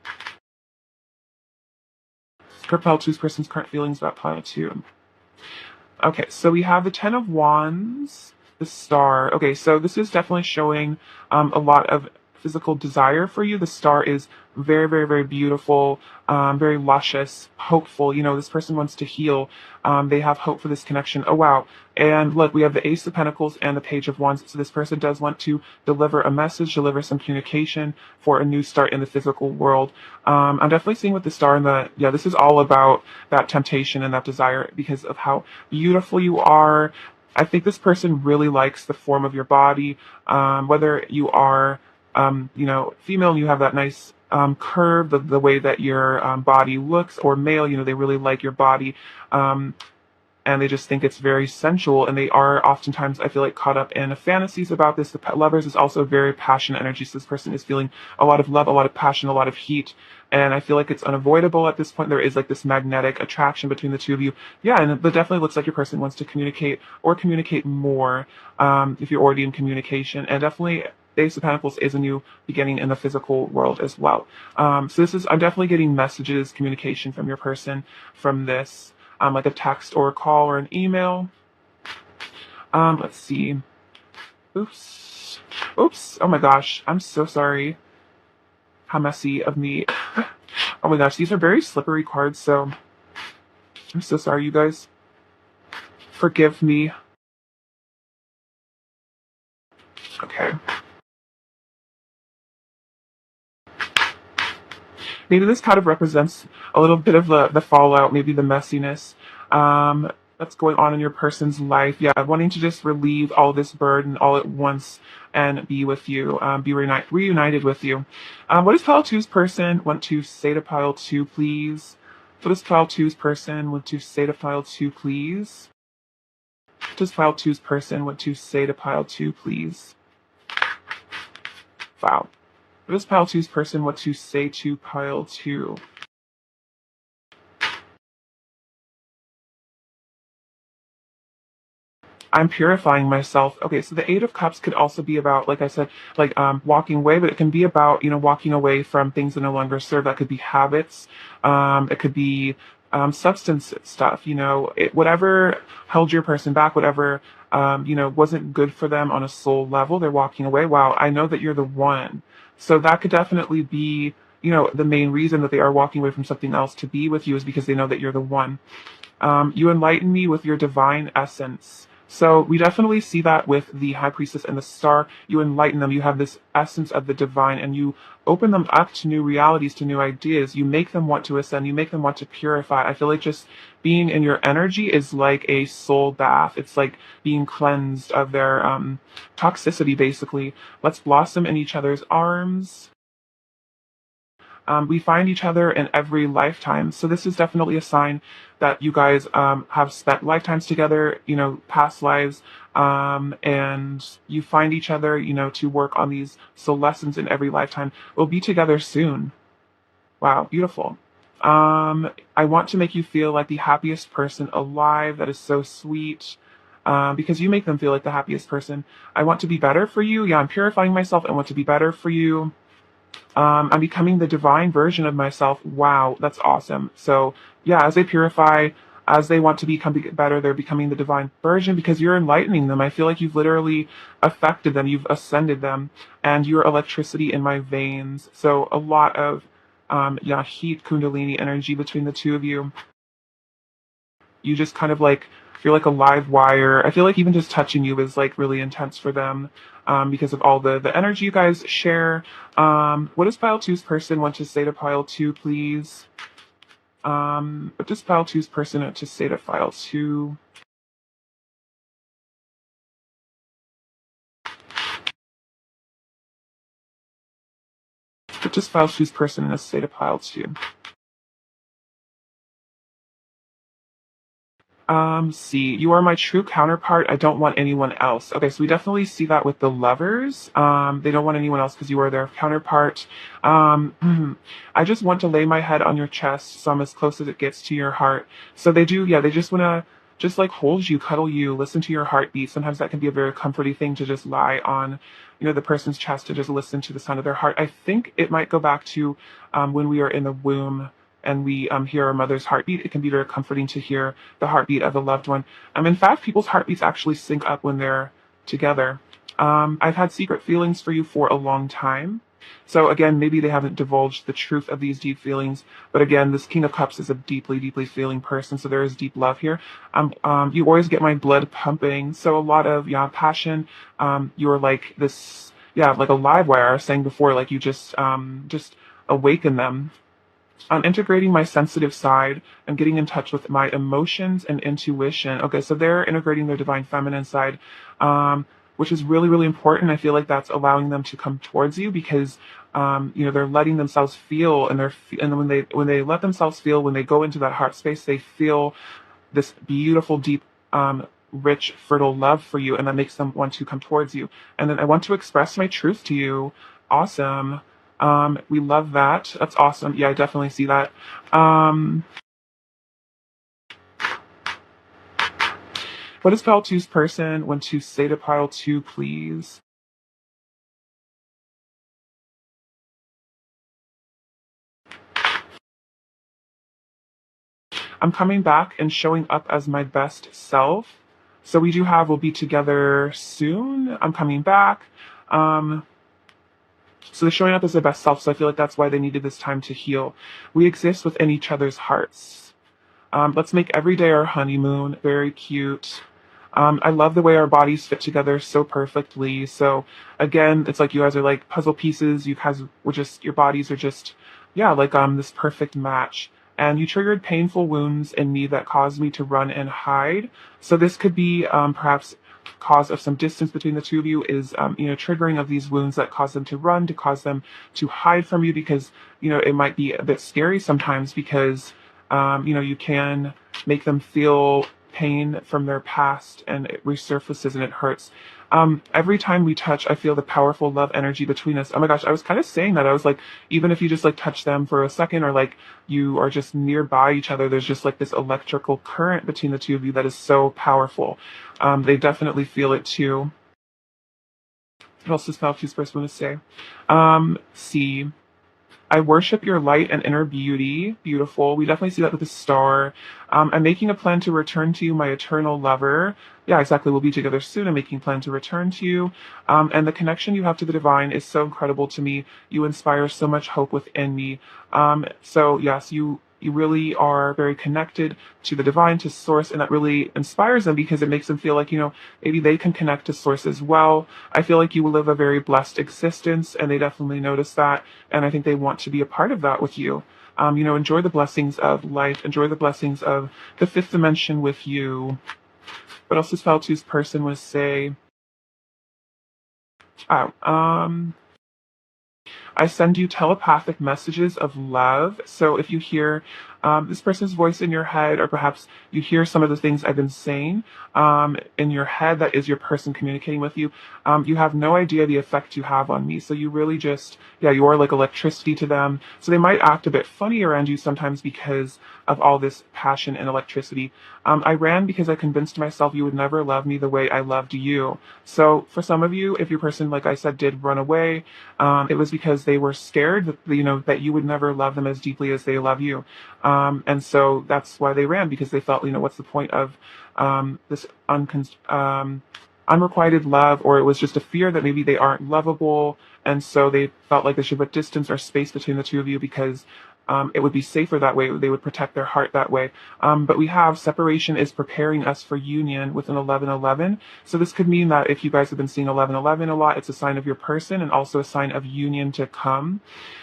For Pile 2's person's current feelings about Pile 2. Okay, so we have the Ten of Wands, the Star. Okay, so this is definitely showing a lot of physical desire for you. The Star is very, very, very beautiful, very luscious, hopeful. This person wants to heal. They have hope for this connection. Oh, wow. And look, we have the Ace of Pentacles and the Page of Wands. So this person does want to deliver a message, deliver some communication for a new start in the physical world. I'm definitely seeing with the Star and this is all about that temptation and that desire because of how beautiful you are. I think this person really likes the form of your body, whether you are female and you have that nice curve, the way that your body looks, or male, they really like your body. And they just think it's very sensual, and they are oftentimes, I feel like, caught up in fantasies about this. The Lovers is also very passionate energy, so this person is feeling a lot of love, a lot of passion, a lot of heat, and I feel like it's unavoidable at this point. There is like this magnetic attraction between the two of you. Yeah, and it definitely looks like your person wants to communicate or communicate more if you're already in communication, and definitely the Ace of Pentacles is a new beginning in the physical world as well. So I'm definitely getting messages, communication from your person from this. Like a text or a call or an email. Let's see. Oops. Oh my gosh. I'm so sorry. How messy of me. Oh my gosh. These are very slippery cards. So I'm so sorry, you guys. Forgive me. Okay. Maybe this kind of represents a little bit of the fallout, maybe the messiness that's going on in your person's life. Yeah, wanting to just relieve all this burden all at once and be with you, be reunited with you. What does Pile 2's person want to say to Pile 2, please? What does Pile 2's person want to say to Pile 2, please? What does Pile 2's person want to say to Pile 2, please? Wow. What does Pile 2's person want to say to Pile 2? I'm purifying myself. Okay, so the Eight of Cups could also be about, like I said, like walking away, but it can be about, walking away from things that no longer serve. That could be habits. It could be substance stuff, whatever held your person back, whatever, wasn't good for them on a soul level, they're walking away. Wow, I know that you're the one. So that could definitely be, the main reason that they are walking away from something else to be with you is because they know that you're the one. You enlighten me with your divine essence. So we definitely see that with the High Priestess and the Star. You enlighten them. You have this essence of the divine, and you open them up to new realities, to new ideas. You make them want to ascend. You make them want to purify. I feel like just being in your energy is like a soul bath. It's like being cleansed of their toxicity, basically. Let's blossom in each other's arms. We find each other in every lifetime. So this is definitely a sign that you guys have spent lifetimes together, past lives, and you find each other, to work on these soul lessons in every lifetime. We'll be together soon. Wow, beautiful. I want to make you feel like the happiest person alive. That is so sweet. Because you make them feel like the happiest person. I want to be better for you. Yeah, I'm purifying myself. I want to be better for you. I'm becoming the divine version of myself. Wow, that's awesome. So, yeah, as they purify, as they want to become better, they're becoming the divine version because you're enlightening them. I feel like you've literally affected them, you've ascended them, and you're electricity in my veins. So, a lot of yeah, heat kundalini energy between the two of you. You just kind of like, you're like a live wire. I feel like even just touching you is like really intense for them, because of all the energy you guys share. What does pile two's person want to say to pile two, please? What does pile two's person want to say to pile two? What does pile two's person want to say to pile two? See, you are my true counterpart. I don't want anyone else. Okay, so we definitely see that with the lovers. They don't want anyone else because you are their counterpart. I just want to lay my head on your chest, so I'm as close as it gets to your heart. So they do, yeah, they just want to just like hold you, cuddle you, listen to your heartbeat. Sometimes that can be a very comforting thing to just lie on, the person's chest to just listen to the sound of their heart. I think it might go back to when we are in the womb and we hear our mother's heartbeat. It can be very comforting to hear the heartbeat of a loved one. In fact, people's heartbeats actually sync up when they're together. I've had secret feelings for you for a long time. So again, maybe they haven't divulged the truth of these deep feelings, but again, this King of Cups is a deeply, deeply feeling person, so there is deep love here. You always get my blood pumping, so a lot of passion. You're like this, like a live wire. I was saying before, like you just awaken them. I'm integrating my sensitive side and getting in touch with my emotions and intuition. Okay, so they're integrating their divine feminine side, which is really, really important. I feel like that's allowing them to come towards you because, they're letting themselves feel, and when they let themselves feel, when they go into that heart space, they feel this beautiful, deep, rich, fertile love for you, and that makes them want to come towards you. And then I want to express my truth to you. Awesome. We love that. That's awesome. Yeah, I definitely see that. Um, what does pile two's person want to say to pile two, please? I'm coming back and showing up as my best self. So we'll be together soon. I'm coming back. Um, so they're showing up as their best self. So I feel like that's why they needed this time to heal. We exist within each other's hearts. Let's make every day our honeymoon. Very cute. I love the way our bodies fit together so perfectly. So again, it's like you guys are like puzzle pieces. You guys were just, your bodies are just, yeah, like this perfect match. And you triggered painful wounds in me that caused me to run and hide. So this could be perhaps cause of some distance between the two of you is triggering of these wounds that cause them to run, to cause them to hide from you because it might be a bit scary sometimes because you can make them feel pain from their past and it resurfaces and it hurts. Every time we touch, I feel the powerful love energy between us. Oh my gosh, I was kind of saying that. I was like, even if you just like touch them for a second or like you are just nearby each other, there's just like this electrical current between the two of you that is so powerful. They definitely feel it too. What else does Falcus first want to say? See. I worship your light and inner beauty. Beautiful. We definitely see that with the star. I'm making a plan to return to you, my eternal lover. Yeah, exactly. We'll be together soon. I'm making a plan to return to you. And the connection you have to the divine is so incredible to me. You inspire so much hope within me. So yes, you really are very connected to the divine, to source, and that really inspires them because it makes them feel like, maybe they can connect to source as well. I feel like you will live a very blessed existence, and they definitely notice that. And I think they want to be a part of that with you. Enjoy the blessings of life, enjoy the blessings of the fifth dimension with you. What else does Faltu's person want to say? Oh, I send you telepathic messages of love. So if you hear This person's voice in your head, or perhaps you hear some of the things I've been saying in your head, that is your person communicating with you. You have no idea the effect you have on me. So you really just, yeah, you are like electricity to them. So they might act a bit funny around you sometimes because of all this passion and electricity. I ran because I convinced myself you would never love me the way I loved you. So for some of you, if your person, like I said, did run away, it was because they were scared that, that you would never love them as deeply as they love you. And so that's why they ran, because they felt, what's the point of this unrequited love, or it was just a fear that maybe they aren't lovable. And so they felt like they should put distance or space between the two of you because it would be safer that way. They would protect their heart that way. But we have separation is preparing us for union with an 1111. So this could mean that if you guys have been seeing 1111 a lot, it's a sign of your person and also a sign of union to come.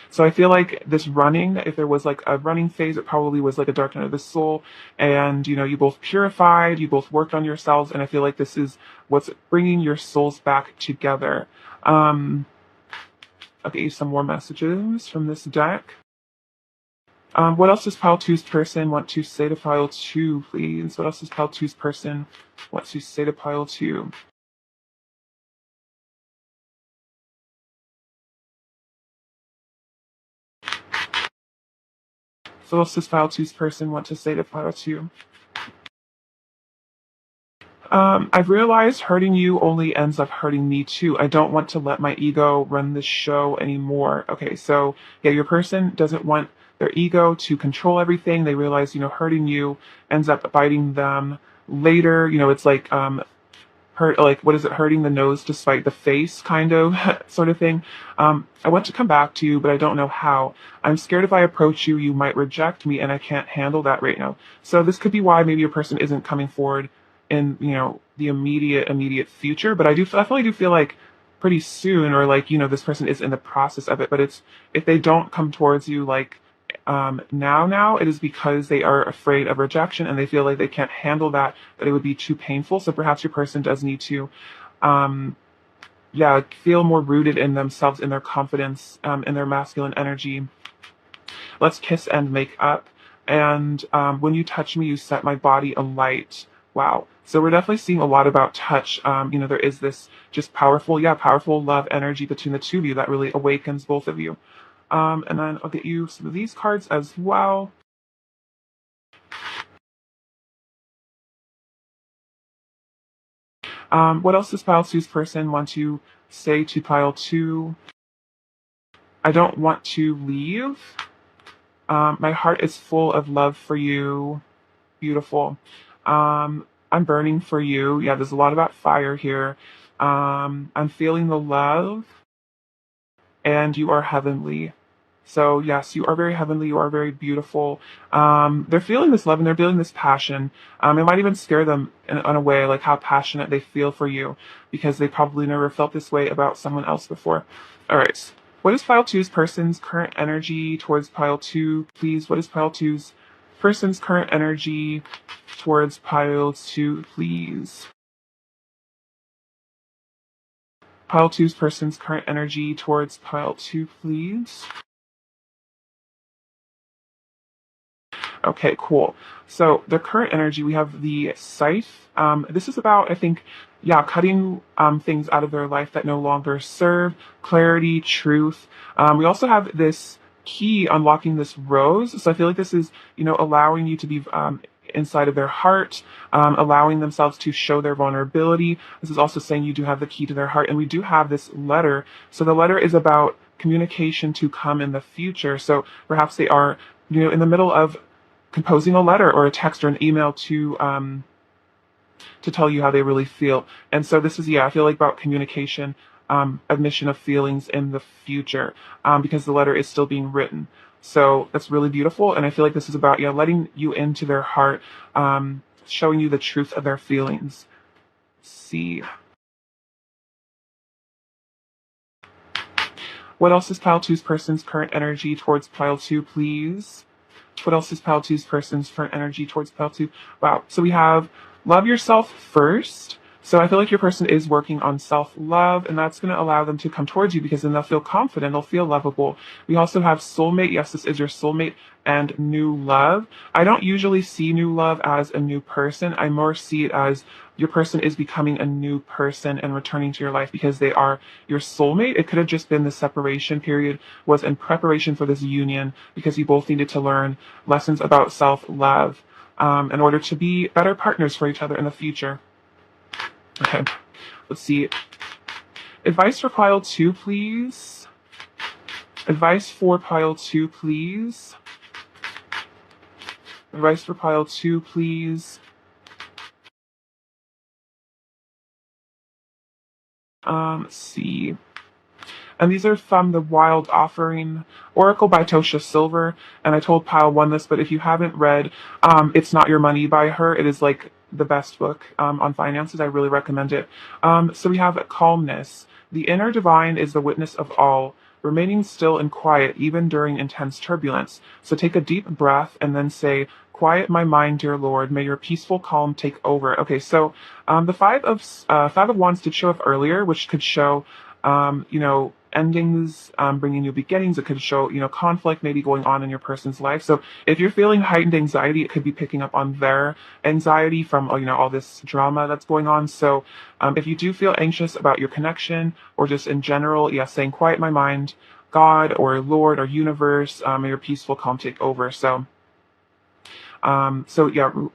So I feel like this running, if there was like a running phase, it probably was like a dark night of the soul. And, you both purified, you both worked on yourselves. And I feel like this is what's bringing your souls back together. I'll get you some more messages from this deck. What else does pile two's person want to say to pile two, please? What else does pile two's person want to say to pile two? So what else does pile two's person want to say to pile two? I've realized hurting you only ends up hurting me too. I don't want to let my ego run this show anymore. Okay, so yeah, your person doesn't want their ego to control everything. They realize, hurting you ends up biting them later. It's like hurt, like, what is it, hurting the nose to spite the face kind of sort of thing. I want to come back to you, but I don't know how. I'm scared if I approach you, you might reject me, and I can't handle that right now. So this could be why maybe your person isn't coming forward in, the immediate future. But I definitely do feel like pretty soon, or like, this person is in the process of it. But it's, if they don't come towards you like now, it is because they are afraid of rejection and they feel like they can't handle that it would be too painful. So perhaps your person does need to feel more rooted in themselves, in their confidence, in their masculine energy. Let's kiss and make up. And when you touch me, you set my body alight. Wow. So we're definitely seeing a lot about touch. There is this just powerful love energy between the two of you that really awakens both of you. And then I'll get you some of these cards as well. What else does pile two's person want to say to pile two? I don't want to leave. My heart is full of love for you. Beautiful. I'm burning for you. Yeah, there's a lot about fire here. I'm feeling the love, and you are heavenly. So yes, you are very heavenly. You are very beautiful. They're feeling this love and they're feeling this passion. It might even scare them in a way, like how passionate they feel for you, because they probably never felt this way about someone else before. All right. What is pile two's person's current energy towards pile two, please? What is pile two's person's current energy towards pile two, please? Pile two's person's current energy towards pile two, please. Okay, cool. So the current energy, we have the scythe. This is about, I think, cutting things out of their life that no longer serve, clarity, truth. We also have this key unlocking this rose. So I feel like this is, allowing you to be inside of their heart, allowing themselves to show their vulnerability. This is also saying you do have the key to their heart. And we do have this letter. So the letter is about communication to come in the future. So perhaps they are, in the middle of composing a letter or a text or an email to tell you how they really feel. And so this is, I feel like about communication, admission of feelings in the future, because the letter is still being written. So that's really beautiful. And I feel like this is about, letting you into their heart, showing you the truth of their feelings. Let's see. What else is pile two's person's current energy towards pile two, please? What else is pile two's person's current energy towards pile two? Wow. So we have love yourself first. So I feel like your person is working on self-love, and that's going to allow them to come towards you because then they'll feel confident, they'll feel lovable. We also have soulmate. Yes, this is your soulmate, and new love. I don't usually see new love as a new person. I more see it as your person is becoming a new person and returning to your life because they are your soulmate. It could have just been the separation period was in preparation for this union because you both needed to learn lessons about self-love in order to be better partners for each other in the future. Okay, let's see. Advice for pile 2, please. Advice for pile 2, please. Advice for pile 2, please. Let's see. And these are from the Wild Offering Oracle by Tosha Silver. And I told pile 1 this, but if you haven't read It's Not Your Money by her, it is like the best book on finances. I really recommend it. So we have calmness. The inner divine is the witness of all, remaining still and quiet even during intense turbulence. So take a deep breath and then say, "Quiet my mind, dear Lord. May your peaceful calm take over." Okay, so the Five of Wands did show up earlier, which could show, endings, bringing new beginnings. It could show, conflict maybe going on in your person's life. So if you're feeling heightened anxiety, it could be picking up on their anxiety from, all this drama that's going on. So if you do feel anxious about your connection or just in general, saying, "Quiet my mind, God or Lord or universe, may your peaceful calm take over."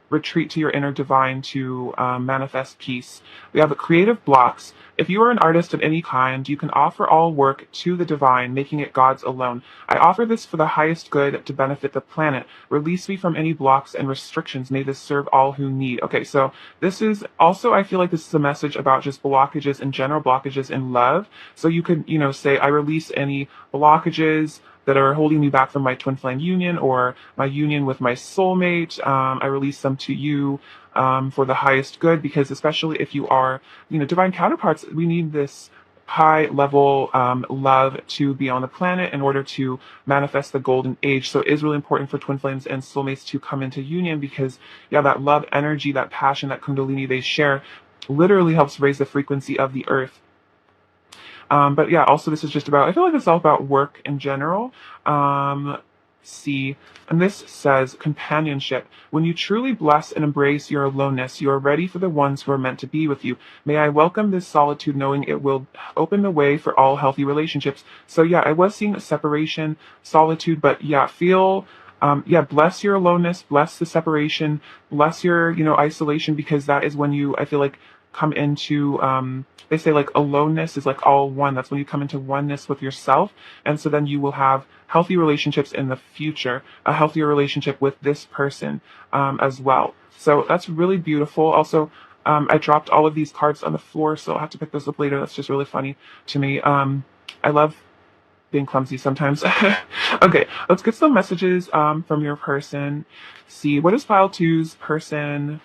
Retreat to your inner divine to manifest peace. We have creative blocks. If you are an artist of any kind, you can offer all work to the divine, making it God's alone. I offer this for the highest good to benefit the planet. Release me from any blocks and restrictions. May this serve all who need. Okay, so this is also, I feel like this is a message about just blockages in general, blockages in love. So you could, say, I release any blockages that are holding me back from my twin flame union or my union with my soulmate. I release them to you for the highest good, because especially if you are, divine counterparts, we need this high level love to be on the planet in order to manifest the golden age. So it is really important for twin flames and soulmates to come into union because, that love energy, that passion, that kundalini they share literally helps raise the frequency of the earth. Also this is just about, I feel like it's all about work in general. And this says companionship. When you truly bless and embrace your aloneness, you are ready for the ones who are meant to be with you. May I welcome this solitude, knowing it will open the way for all healthy relationships. So I was seeing a separation, solitude, but bless your aloneness, bless the separation, bless your, isolation, because that is when you, I feel like, come into, they say like aloneness is like all one. That's when you come into oneness with yourself. And so then you will have healthy relationships in the future, a healthier relationship with this person as well. So that's really beautiful. Also, I dropped all of these cards on the floor, so I'll have to pick those up later. That's just really funny to me. I love being clumsy sometimes. Okay, let's get some messages from your person. See, what does pile 2's person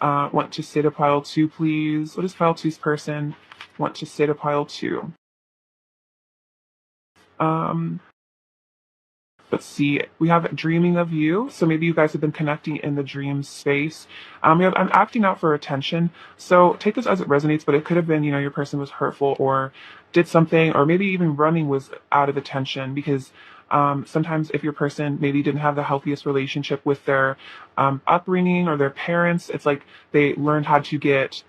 want to say to pile 2, please? What does pile 2's person want to say to pile 2? Let's see. We have dreaming of you. So maybe you guys have been connecting in the dream space. We have I'm acting out for attention. So take this as it resonates, but it could have been, your person was hurtful or did something, or maybe even running was out of attention, because sometimes if your person maybe didn't have the healthiest relationship with their upbringing or their parents, it's like they learned how to get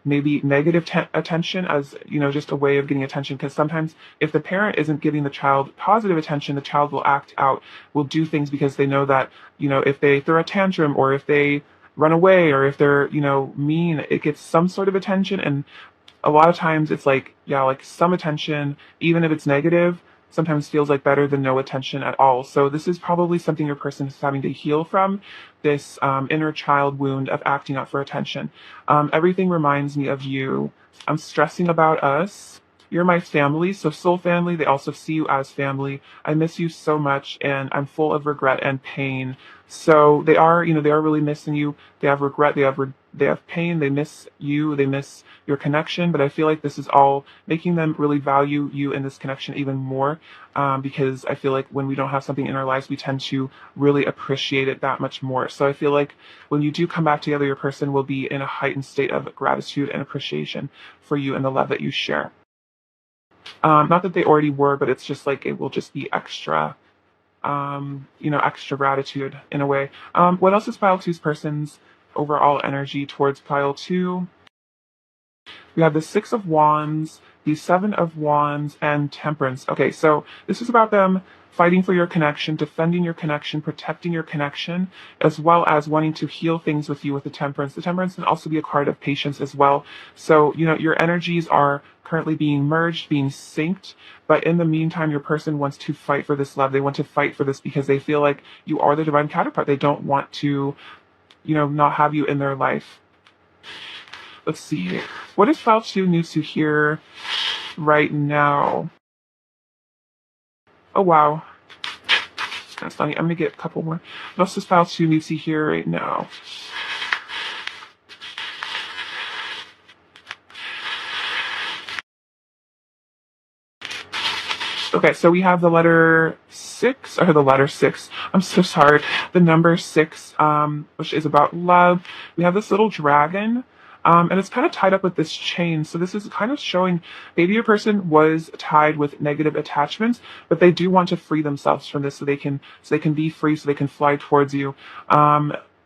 maybe negative attention as, just a way of getting attention. Because sometimes if the parent isn't giving the child positive attention, the child will act out, will do things because they know that, if they throw a tantrum or if they run away or if they're, mean, it gets some sort of attention. And a lot of times it's like, some attention, even if it's negative, sometimes feels like better than no attention at all. So this is probably something your person is having to heal from, this inner child wound of acting out for attention. Everything reminds me of you. I'm stressing about us. you're my family, so soul family. They also see you as family. I miss you so much, and I'm full of regret and pain. So they are, they are really missing you. They have regret. They have pain. They miss you. They miss your connection. But I feel like this is all making them really value you in this connection even more. Because I feel like when we don't have something in our lives, we tend to really appreciate it that much more. So I feel like when you do come back together, your person will be in a heightened state of gratitude and appreciation for you and the love that you share. Not that they already were, but it's just like it will just be extra, extra gratitude in a way. What else is pile two's person's overall energy towards pile two? We have the Six of Wands, the Seven of Wands, and Temperance. Okay, so this is about them fighting for your connection, defending your connection, protecting your connection, as well as wanting to heal things with you with the Temperance. The Temperance can also be a card of patience as well. So, your energies are currently being merged, being synced, but in the meantime, your person wants to fight for this love. They want to fight for this because they feel like you are the divine counterpart. They don't want to, not have you in their life. Let's see. What does file 2 need to hear right now? Oh, wow. That's funny. I'm going to get a couple more. What else does file 2 need to hear right now? Okay, so we have the letter 6, or the letter 6. I'm so sorry. The number 6, which is about love. We have this little dragon. And it's kind of tied up with this chain. So this is kind of showing maybe your person was tied with negative attachments, but they do want to free themselves from this so they can be free, so they can fly towards you.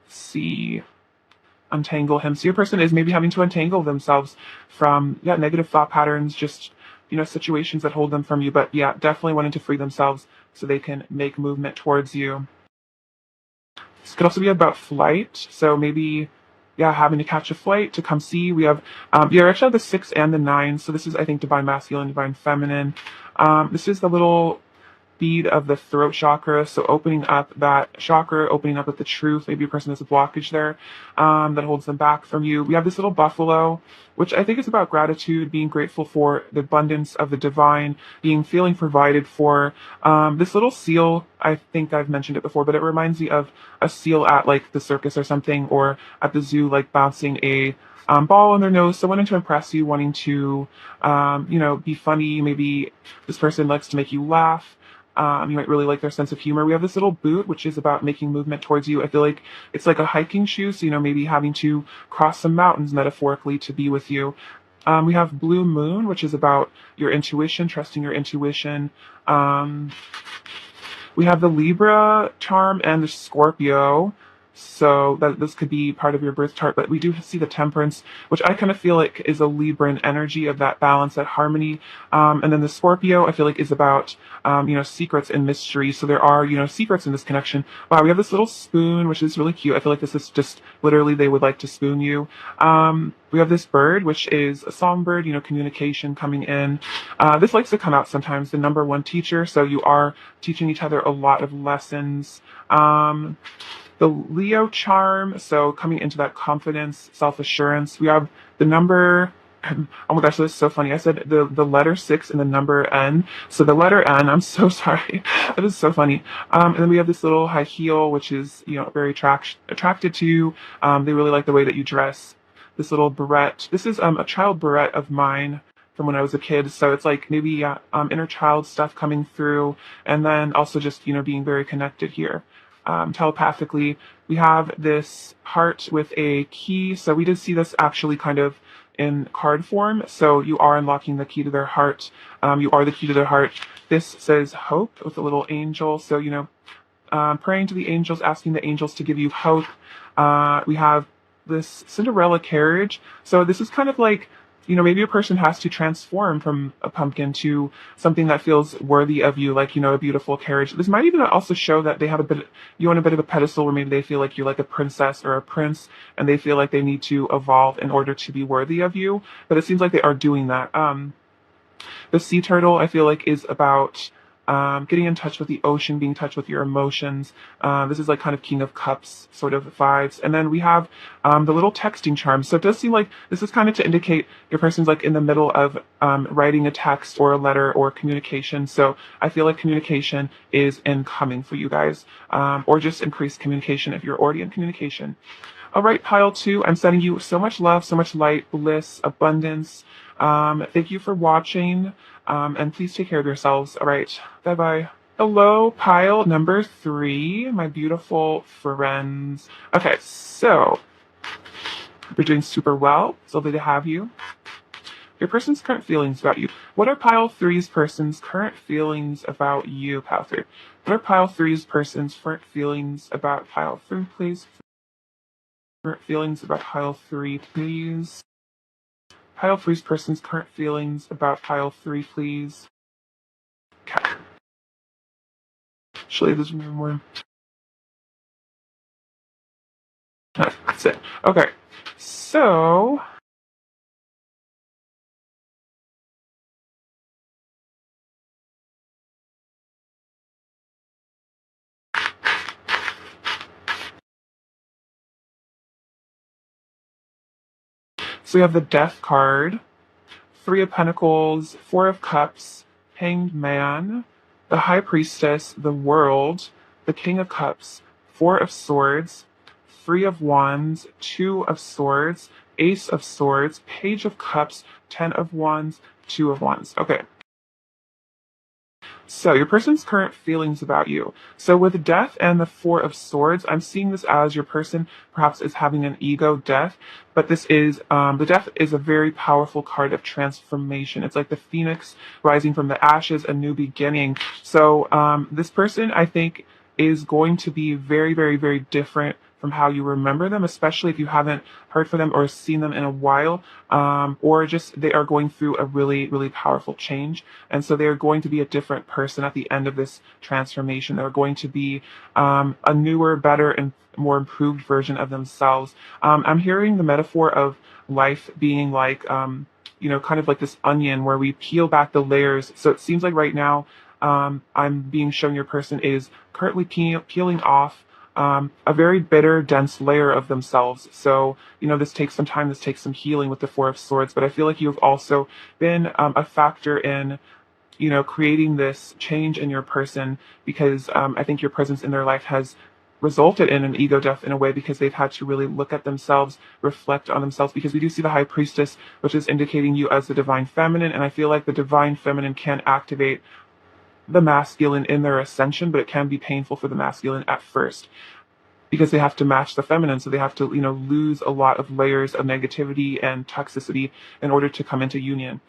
See, untangle him. So your person is maybe having to untangle themselves from negative thought patterns, just situations that hold them from you. But yeah, definitely wanting to free themselves so they can make movement towards you. This could also be about flight. So maybe having to catch a flight to come see. We have, you actually have the 6 and the 9. So this is, I think, divine masculine, divine feminine. This is the little bead of the throat chakra. So opening up that chakra, opening up with the truth. Maybe a person has a blockage there that holds them back from you. We have this little buffalo, which I think is about gratitude, being grateful for the abundance of the divine, feeling provided for. This little seal, I think I've mentioned it before, but it reminds me of a seal at like the circus or something, or at the zoo, like bouncing a ball on their nose. So wanting to impress you, wanting to, be funny. Maybe this person likes to make you laugh. You might really like their sense of humor. We have this little boot, which is about making movement towards you. I feel like it's like a hiking shoe. So, maybe having to cross some mountains metaphorically to be with you. We have Blue Moon, which is about your intuition, trusting your intuition. We have the Libra charm and the Scorpio. So that this could be part of your birth chart, but we do see the Temperance, which I kind of feel like is a Libran energy of that balance, that harmony. And then the Scorpio, I feel like, is about, secrets and mystery. So there are, secrets in this connection. Wow, we have this little spoon, which is really cute. I feel like this is just literally they would like to spoon you. We have this bird, which is a songbird, communication coming in. This likes to come out sometimes, the number 1 teacher. So you are teaching each other a lot of lessons. The Leo charm, so coming into that confidence, self-assurance. We have the number, oh my gosh, this is so funny. I said the letter 6 and the number N. So the letter N, I'm so sorry. That is so funny. And then we have this little high heel, which is, very attracted to you. They really like the way that you dress. This little barrette. This is a child barrette of mine from when I was a kid. So it's like maybe inner child stuff coming through. And then also just, being very connected here. Telepathically. We have this heart with a key. So we did see this actually kind of in card form. So you are unlocking the key to their heart. You are the key to their heart. This says hope with a little angel. So, praying to the angels, asking the angels to give you hope. We have this Cinderella carriage. So this is kind of like, maybe a person has to transform from a pumpkin to something that feels worthy of you, like, a beautiful carriage. This might even also show that they have you on a bit of a pedestal where maybe they feel like you're like a princess or a prince and they feel like they need to evolve in order to be worthy of you. But it seems like they are doing that. The sea turtle, I feel like, is about getting in touch with the ocean, being in touch with your emotions. This is like kind of King of Cups sort of vibes. And then we have the little texting charm. So it does seem like this is kind of to indicate your person's like in the middle of writing a text or a letter or communication. So I feel like communication is incoming for you guys, or just increased communication if you're already in communication. All right, pile 2, I'm sending you so much love, so much light, bliss, abundance. Thank you for watching, and please take care of yourselves. All right, bye-bye. Hello, pile number 3, my beautiful friends. Okay, so you're doing super well. It's lovely to have you. Your person's current feelings about you. What are pile 3's person's current feelings about you, pile 3? What are pile 3's person's current feelings about pile 3, please? Current feelings about pile 3, please. Pile 3's person's current feelings about pile 3, please. Okay. Actually, there's more. That's it. Okay. So we have the Death card, 3 of Pentacles, 4 of Cups, Hanged Man, the High Priestess, the World, the King of Cups, 4 of Swords, 3 of Wands, 2 of Swords, Ace of Swords, Page of Cups, 10 of Wands, 2 of Wands. Okay. So your person's current feelings about you. So with Death and the 4 of Swords, I'm seeing this as your person perhaps is having an ego death, but this is, the Death is a very powerful card of transformation. It's like the phoenix rising from the ashes, a new beginning. So this person, I think, is going to be very, very, very different from how you remember them, especially if you haven't heard from them or seen them in a while, or just they are going through a really, really powerful change. And so they're going to be a different person at the end of this transformation. They're going to be a newer, better, and more improved version of themselves. I'm hearing the metaphor of life being like, kind of like this onion where we peel back the layers. So it seems like right now, I'm being shown your person is currently peeling off a very bitter, dense layer of themselves. So, this takes some time, this takes some healing with the 4 of Swords, but I feel like you've also been a factor in, creating this change in your person because I think your presence in their life has resulted in an ego death in a way because they've had to really look at themselves, reflect on themselves, because we do see the High Priestess, which is indicating you as the Divine Feminine, and I feel like the Divine Feminine can activate the masculine in their ascension, but it can be painful for the masculine at first because they have to match the feminine. So they have to, lose a lot of layers of negativity and toxicity in order to come into union.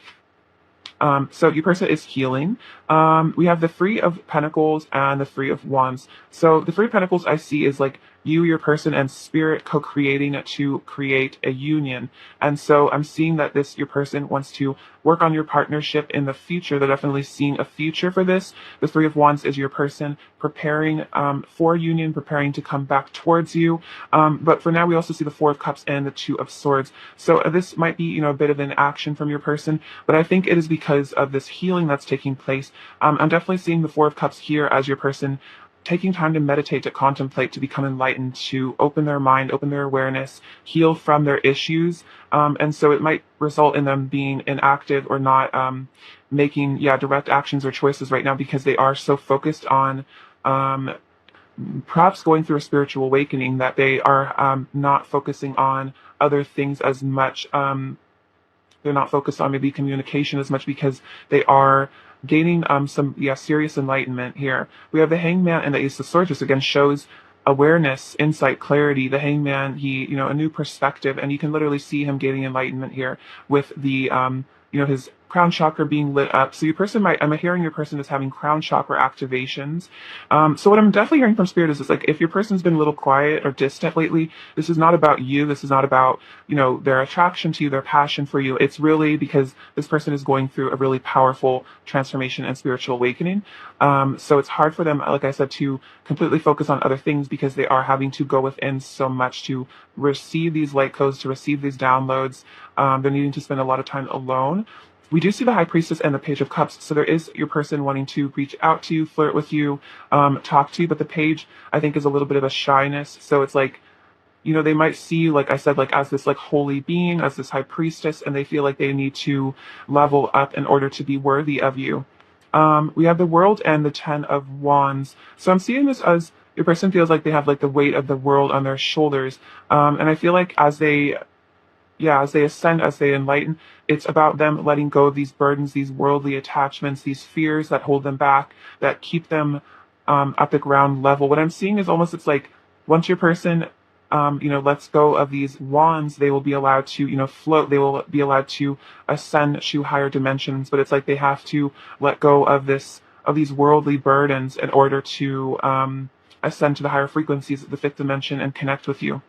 So your person is healing. We have the 3 of Pentacles and the 3 of Wands. So the 3 of Pentacles I see is like you, your person, and spirit co-creating to create a union. And so I'm seeing that your person wants to work on your partnership in the future. They're definitely seeing a future for this. The 3 of Wands is your person preparing for union, preparing to come back towards you. But for now, we also see the 4 of Cups and the 2 of Swords. So this might be, a bit of an action from your person, but I think it is because of this healing that's taking place. I'm definitely seeing the 4 of Cups here as your person taking time to meditate, to contemplate, to become enlightened, to open their mind, open their awareness, heal from their issues. And so it might result in them being inactive or not making, direct actions or choices right now because they are so focused on perhaps going through a spiritual awakening that they are not focusing on other things as much. They're not focused on maybe communication as much because they are gaining some serious enlightenment here. We have the Hangman and the Ace of Swords. This again shows awareness, insight, clarity. The Hangman, he, a new perspective, and you can literally see him gaining enlightenment here with the, his crown chakra being lit up. So your person I'm hearing your person is having crown chakra activations. So what I'm definitely hearing from spirit is this, like, if your person's been a little quiet or distant lately, this is not about you. This is not about, their attraction to you, their passion for you. It's really because this person is going through a really powerful transformation and spiritual awakening. So it's hard for them, like I said, to completely focus on other things because they are having to go within so much to receive these light codes, to receive these downloads. They're needing to spend a lot of time alone. We do see the High Priestess and the Page of Cups, so there is your person wanting to reach out to you, flirt with you, talk to you, but the Page, I think, is a little bit of a shyness, so it's like, they might see you, like I said, like as this like holy being, as this high priestess, and they feel like they need to level up in order to be worthy of you. We have the World and the Ten of Wands. So I'm seeing this as your person feels like they have like the weight of the world on their shoulders. And I feel like as they ascend, as they enlighten, it's about them letting go of these burdens, these worldly attachments, these fears that hold them back, that keep them at the ground level. What I'm seeing is almost, it's like once your person lets go of these wands, they will be allowed to, float. They will be allowed to ascend to higher dimensions. But it's like they have to let go of these worldly burdens in order to ascend to the higher frequencies of the fifth dimension and connect with you.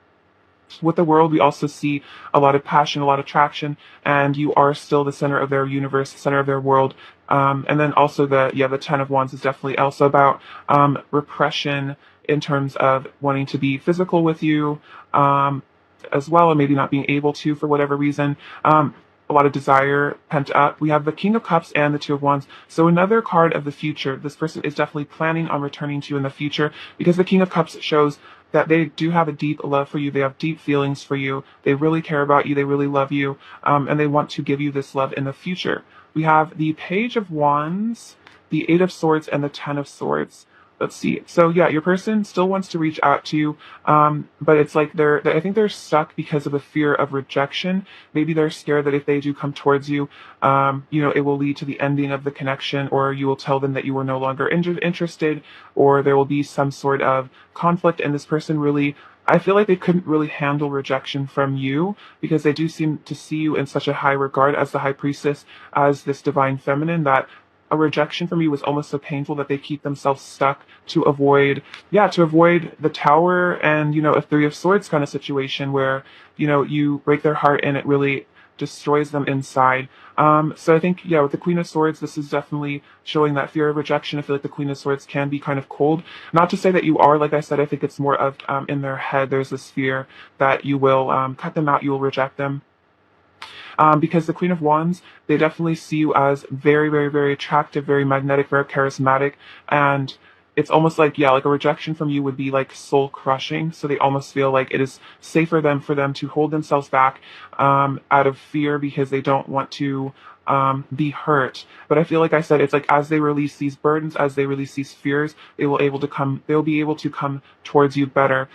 With the World, we also see a lot of passion, a lot of traction, and you are still the center of their universe, the center of their world. And then also the Ten of Wands is definitely also about repression in terms of wanting to be physical with you as well, and maybe not being able to for whatever reason. A lot of desire pent up. We have the King of Cups and the Two of Wands. So another card of the future. This person is definitely planning on returning to you in the future, because the King of Cups shows that they do have a deep love for you. They have deep feelings for you. They really care about you. They really love you. And they want to give you this love in the future. We have the Page of Wands, the Eight of Swords, and the Ten of Swords. Let's see. So yeah, your person still wants to reach out to you, but it's like I think they're stuck because of a fear of rejection. Maybe they're scared that if they do come towards you, it will lead to the ending of the connection, or you will tell them that you were no longer interested, or there will be some sort of conflict. And this person really, I feel like they couldn't really handle rejection from you, because they do seem to see you in such a high regard as the High Priestess, as this divine feminine, that a rejection from you was almost so painful that they keep themselves stuck to avoid the Tower and, a Three of Swords kind of situation where, you break their heart and it really destroys them inside. So I think, with the Queen of Swords, this is definitely showing that fear of rejection. I feel like the Queen of Swords can be kind of cold. Not to say that you are, like I said, I think it's more of in their head, there's this fear that you will cut them out, you will reject them. Because the Queen of Wands, they definitely see you as very, very, very attractive, very magnetic, very charismatic, and it's almost like, like a rejection from you would be like soul crushing. So they almost feel like it is safer for them to hold themselves back out of fear, because they don't want to be hurt. But I feel like I said, it's like as they release these burdens, as they release these fears, they'll be able to come towards you better.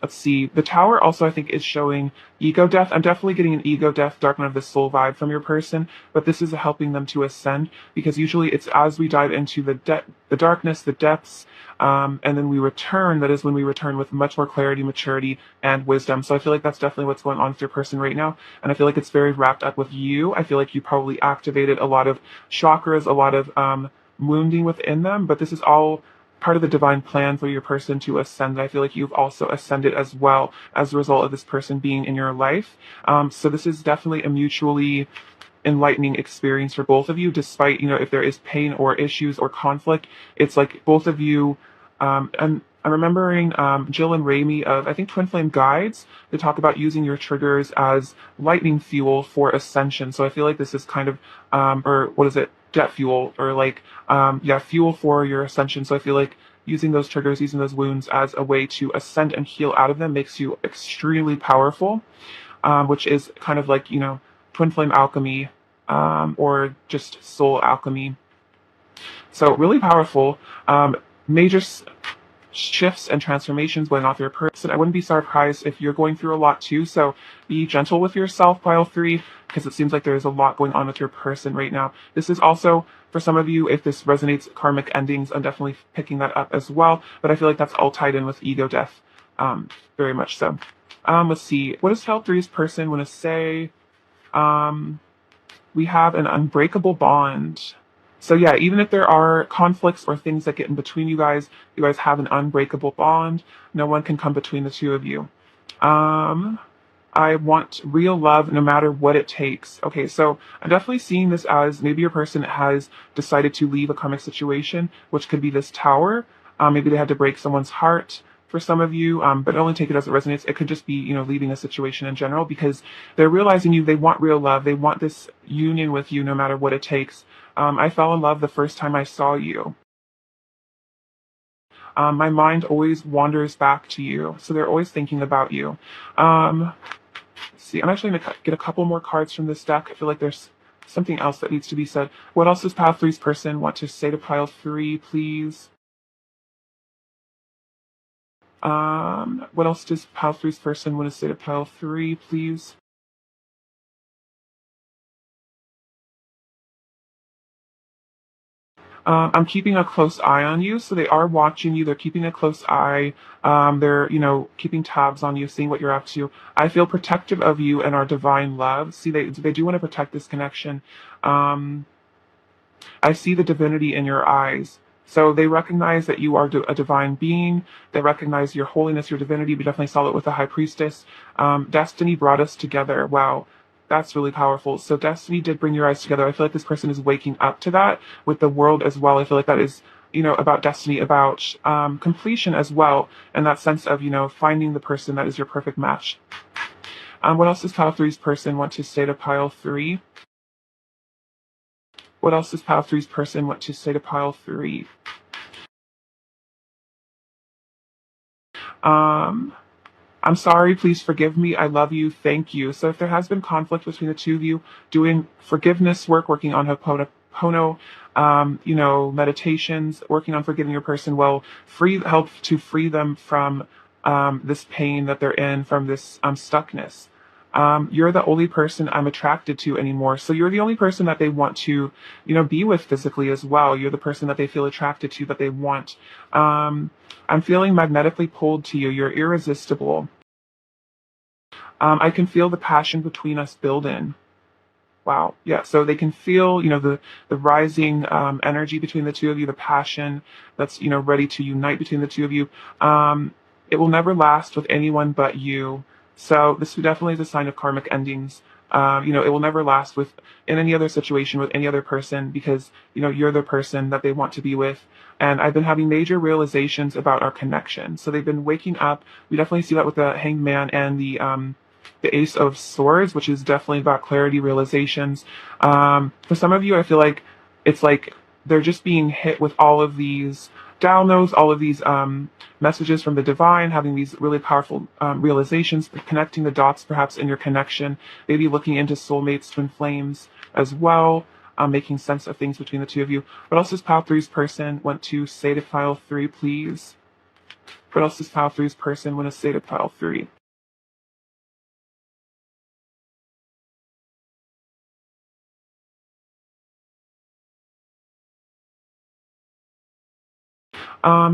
Let's see. The Tower also, I think, is showing ego death. I'm definitely getting an ego death, dark night of the soul vibe from your person, but this is helping them to ascend, because usually it's as we dive into the darkness, the depths, and then we return. That is when we return with much more clarity, maturity, and wisdom. So I feel like that's definitely what's going on with your person right now, and I feel like it's very wrapped up with you. I feel like you probably activated a lot of chakras, a lot of wounding within them, but this is all part of the divine plan for your person to ascend. I feel like you've also ascended as well as a result of this person being in your life. So this is definitely a mutually enlightening experience for both of you, despite, if there is pain or issues or conflict. It's like both of you, and I'm remembering Jill and Raimi of, I think, Twin Flame Guides. They talk about using your triggers as lightning fuel for ascension. So I feel like this is kind of, or what is it? Jet fuel, or like, fuel for your ascension. So I feel like using those triggers, using those wounds as a way to ascend and heal out of them makes you extremely powerful, which is kind of like, twin flame alchemy, or just soul alchemy. So really powerful, major shifts and transformations going on through your person. I wouldn't be surprised if you're going through a lot too, so be gentle with yourself, pile 3, because it seems like there's a lot going on with your person right now. This is also, for some of you, if this resonates, karmic endings, I'm definitely picking that up as well, but I feel like that's all tied in with ego death, very much so. Let's see, what does Felt 3's person want to say? We have an unbreakable bond. So yeah, even if there are conflicts or things that get in between you guys have an unbreakable bond. No one can come between the two of you. I want real love no matter what it takes. Okay, so I'm definitely seeing this as maybe your person has decided to leave a karmic situation, which could be this Tower. Maybe they had to break someone's heart. for some of you, but only take it as it resonates. It could just be, leaving a situation in general because they're realizing they want real love. They want this union with you no matter what it takes. I fell in love the first time I saw you. My mind always wanders back to you. So they're always thinking about you. Let's see, I'm actually going to get a couple more cards from this deck. I feel like there's something else that needs to be said. What else does pile three's person want to say to pile three, please? What else does pile three's person want to say to pile three, please? I'm keeping a close eye on you, so they are watching you. They're keeping a close eye. They're, keeping tabs on you, seeing what you're up to. I feel protective of you and our divine love. See, they do want to protect this connection. Um, I see the divinity in your eyes. So they recognize that you are a divine being. They recognize your holiness, your divinity. We definitely saw it with the high priestess. Destiny brought us together. Wow. That's really powerful. So destiny did bring your eyes together. I feel like this person is waking up to that with the world as well. I feel like that is, about destiny, about completion as well. And that sense of, finding the person that is your perfect match. What else does pile three's person want to say to pile three? What else does pile three's person want to say to pile three? I'm sorry, please forgive me. I love you. Thank you. So if there has been conflict between the two of you, doing forgiveness work, working on Ho'oponopono, meditations, working on forgiving your person will help to free them from this pain that they're in, from this stuckness. You're the only person I'm attracted to anymore. So you're the only person that they want to, be with physically as well. You're the person that they feel attracted to, that they want. I'm feeling magnetically pulled to you. You're irresistible. I can feel the passion between us building. Wow. Yeah. So they can feel, the rising energy between the two of you, the passion that's, ready to unite between the two of you. It will never last with anyone but you. So this definitely is a sign of karmic endings. It will never last in any other situation with any other person because, you're the person that they want to be with. And I've been having major realizations about our connection. So they've been waking up. We definitely see that with the Hanged Man and the Ace of Swords, which is definitely about clarity, realizations. For some of you, I feel like it's like they're just being hit with all of these downloads, all of these messages from the divine, having these really powerful realizations, connecting the dots perhaps in your connection, maybe looking into soulmates, twin flames as well, making sense of things between the two of you. What else does pile three's person want to say to pile three, please? What else does pile three's person want to say to pile three?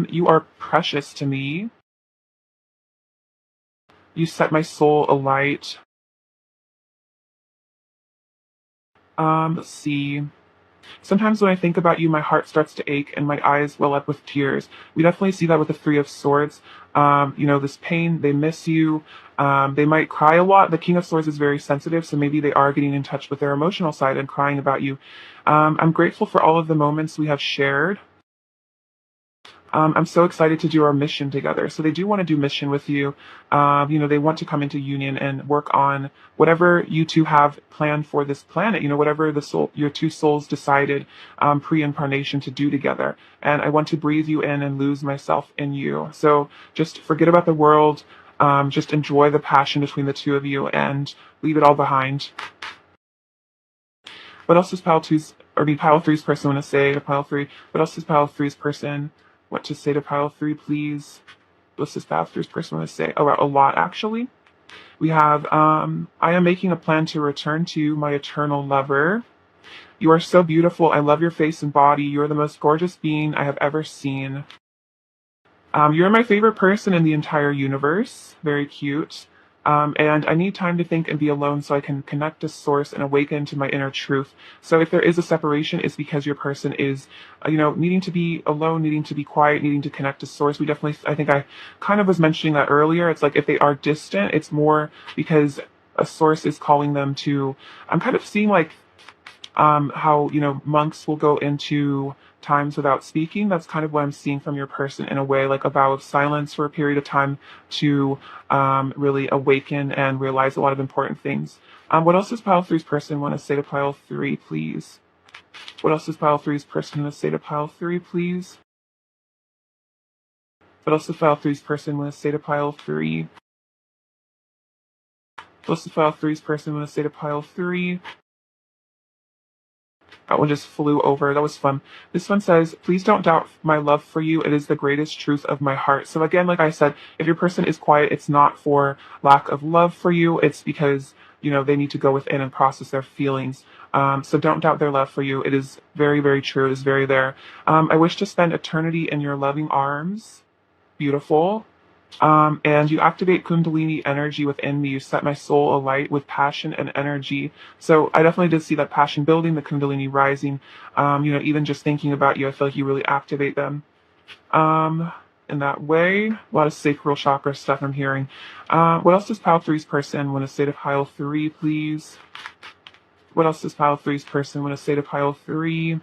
You are precious to me. You set my soul alight. Let's see. Sometimes when I think about you, my heart starts to ache and my eyes well up with tears. We definitely see that with the Three of Swords. This pain, they miss you. They might cry a lot. The King of Swords is very sensitive, so maybe they are getting in touch with their emotional side and crying about you. I'm grateful for all of the moments we have shared. I'm so excited to do our mission together. So they do want to do mission with you. They want to come into union and work on whatever you two have planned for this planet. Whatever your two souls decided pre-incarnation to do together. And I want to breathe you in and lose myself in you. So just forget about the world. Just enjoy the passion between the two of you and leave it all behind. What else does pile three's person want to say to pile three? What else does pile three's person want to say to pile three, please? What's this pile three's person want to say? Oh, a lot actually. We have, I am making a plan to return to my eternal lover. You are so beautiful. I love your face and body. You are the most gorgeous being I have ever seen. You're my favorite person in the entire universe. Very cute. And I need time to think and be alone so I can connect to source and awaken to my inner truth. So if there is a separation, it's because your person is, needing to be alone, needing to be quiet, needing to connect to source. I think I kind of was mentioning that earlier. It's like if they are distant, it's more because a source is calling them to, I'm kind of seeing like how monks will go into times without speaking. That's kind of what I'm seeing from your person in a way, like a vow of silence for a period of time to really awaken and realize a lot of important things. What else does pile three's person want to say to pile three, please? What else does pile three's person want to say to pile three, please? What else does pile three's person want to say to pile three? What else does pile three's person want to say to pile three? That one just flew over. That was fun. This one says, please don't doubt my love for you. It is the greatest truth of my heart. So again, like I said, if your person is quiet, it's not for lack of love for you. It's because, they need to go within and process their feelings. So don't doubt their love for you. It is very, very true. It is very there. I wish to spend eternity in your loving arms. Beautiful. And you activate Kundalini energy within me. You set my soul alight with passion and energy. So I definitely did see that passion building, the Kundalini rising. Even just thinking about you, I feel like you really activate them. In that way, a lot of sacral chakra stuff I'm hearing. What else does pile three's person want to say to pile three, please? What else does pile three's person want to say to pile three?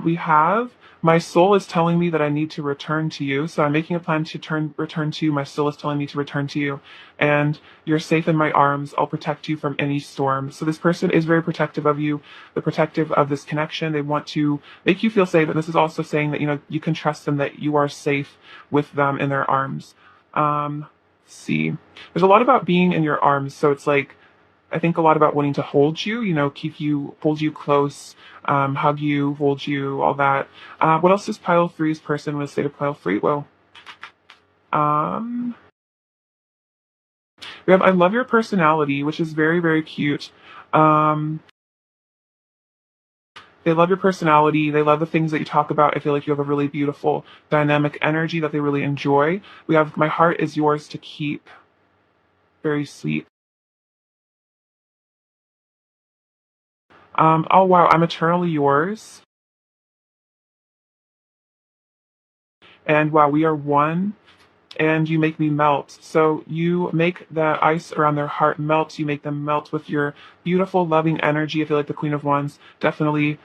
We have, my soul is telling me that I need to return to you. So I'm making a plan to return to you. My soul is telling me to return to you. And you're safe in my arms. I'll protect you from any storm. So this person is very protective of you. They're protective of this connection. They want to make you feel safe. And this is also saying that, you can trust them, that you are safe with them in their arms. See, there's a lot about being in your arms. So it's like, I think a lot about wanting to hold you, hold you close, hug you, hold you, all that. What else does pile three's person want to say to pile three? Well, we have, I love your personality, which is very, very cute. They love your personality. They love the things that you talk about. I feel like you have a really beautiful dynamic energy that they really enjoy. We have, my heart is yours to keep. Very sweet. Oh wow, I'm eternally yours. And wow, we are one. And you make me melt. So you make the ice around their heart melt. You make them melt with your beautiful, loving energy. I feel like the Queen of Wands definitely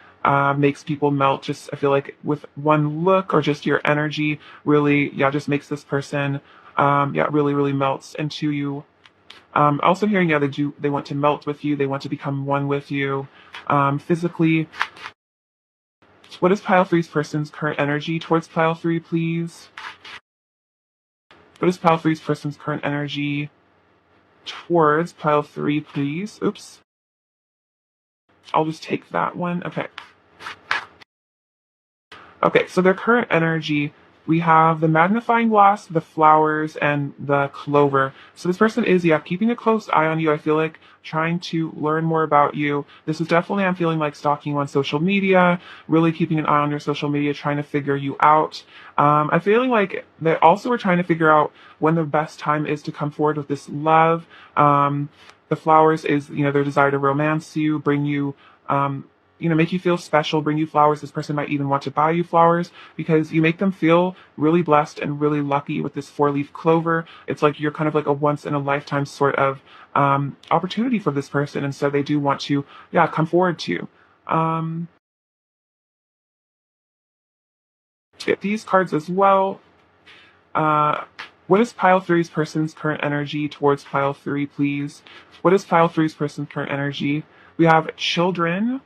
makes people melt. Just, I feel like with one look or just your energy really, just makes this person, really, really melts into you. Also hearing, they want to melt with you. They want to become one with you, physically. What is pile three's person's current energy towards pile three, please? What is pile three's person's current energy towards pile three, please? Oops. I'll just take that one. Okay. Okay, so their current energy, we have the magnifying glass, the flowers, and the clover. So this person is, keeping a close eye on you. I feel like trying to learn more about you. This is definitely, I'm feeling like stalking you on social media, really keeping an eye on your social media, trying to figure you out. I'm feeling like they also are trying to figure out when the best time is to come forward with this love. The flowers is, their desire to romance you, bring you, make you feel special, bring you flowers. This person might even want to buy you flowers because you make them feel really blessed and really lucky with this 4-leaf clover. It's like you're kind of like a once in a lifetime sort of opportunity for this person. And so they do want to, come forward to you. Get these cards as well. What is pile three's person's current energy towards pile three, please? What is pile three's person's current energy? We have children.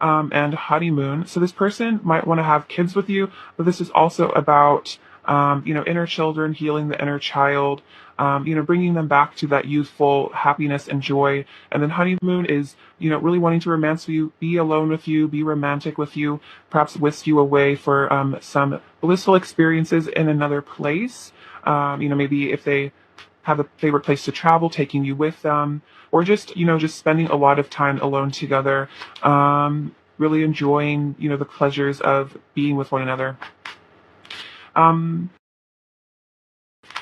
And honeymoon. So this person might want to have kids with you, but this is also about, inner children, healing the inner child, bringing them back to that youthful happiness and joy. And then honeymoon is, really wanting to romance with you, be alone with you, be romantic with you, perhaps whisk you away for some blissful experiences in another place. Maybe if they have a favorite place to travel, taking you with them, or just, just spending a lot of time alone together, really enjoying, the pleasures of being with one another.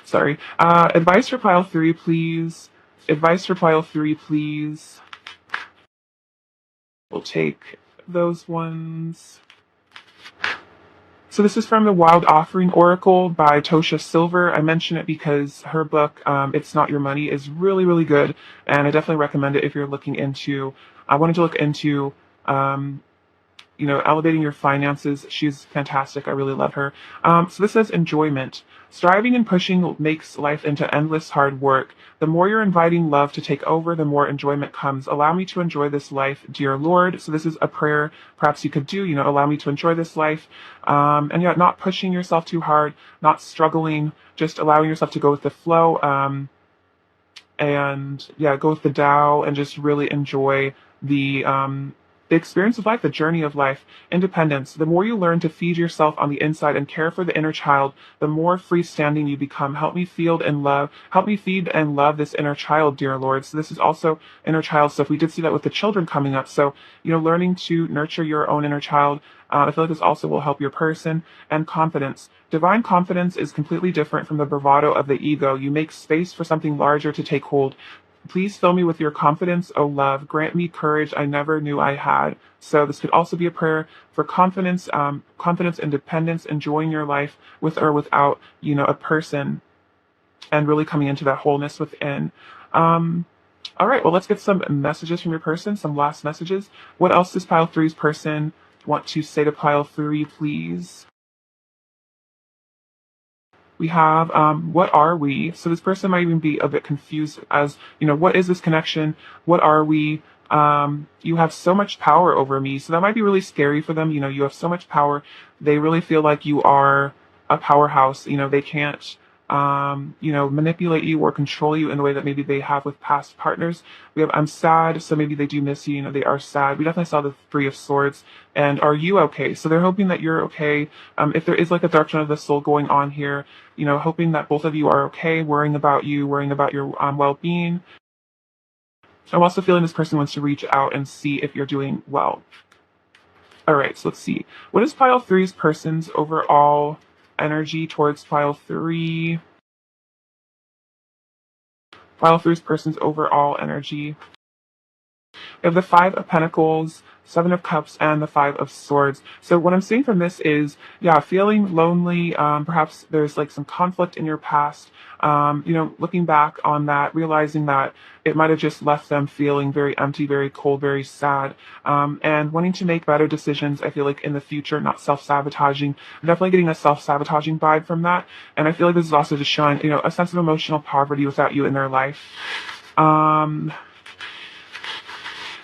Sorry. Advice for pile three, please. Advice for pile three, please. We'll take those ones. So this is from the Wild Offering Oracle by Tosha Silver. I mention it because her book, It's Not Your Money, is really, really good. And I definitely recommend it if you're looking into I wanted to look into elevating your finances. She's fantastic. I really love her. So this says enjoyment. Striving and pushing makes life into endless hard work. The more you're inviting love to take over, the more enjoyment comes. Allow me to enjoy this life, dear Lord. So this is a prayer perhaps you could do, allow me to enjoy this life. And yeah, not pushing yourself too hard, not struggling, just allowing yourself to go with the flow. And yeah, go with the Tao and just really enjoy the experience of life, the journey of life, independence. The more you learn to feed yourself on the inside and care for the inner child, the more freestanding you become. Help me feed and love this inner child, dear Lord. So this is also inner child stuff. We did see that with the children coming up. So, learning to nurture your own inner child. I feel like this also will help your person. And confidence. Divine confidence is completely different from the bravado of the ego. You make space for something larger to take hold. Please fill me with your confidence, O love. Grant me courage I never knew I had. So this could also be a prayer for confidence, independence, enjoying your life with or without, a person, and really coming into that wholeness within. All right, well, let's get some messages from your person, some last messages. What else does pile three's person want to say to pile three, please? We have, what are we? So this person might even be a bit confused as, what is this connection? What are we? You have so much power over me. So that might be really scary for them. You have so much power. They really feel like you are a powerhouse. They can't, manipulate you or control you in the way that maybe they have with past partners. We have, I'm sad. So maybe they do miss you. They are sad. We definitely saw the Three of Swords. And are you okay? So they're hoping that you're okay. If there is like a dark night of the soul going on here, hoping that both of you are okay, worrying about you, worrying about your well-being. I'm also feeling this person wants to reach out and see if you're doing well. All right, so let's see. What is pile three's person's overall energy towards pile three? Pile three's person's overall energy. We have the Five of Pentacles, Seven of Cups, and the Five of Swords. So what I'm seeing from this is, yeah, feeling lonely. Perhaps there's like some conflict in your past. Looking back on that, realizing that it might have just left them feeling very empty, very cold, very sad, and wanting to make better decisions. I feel like in the future, not self-sabotaging. I'm definitely getting a self-sabotaging vibe from that. And I feel like this is also just showing, a sense of emotional poverty without you in their life.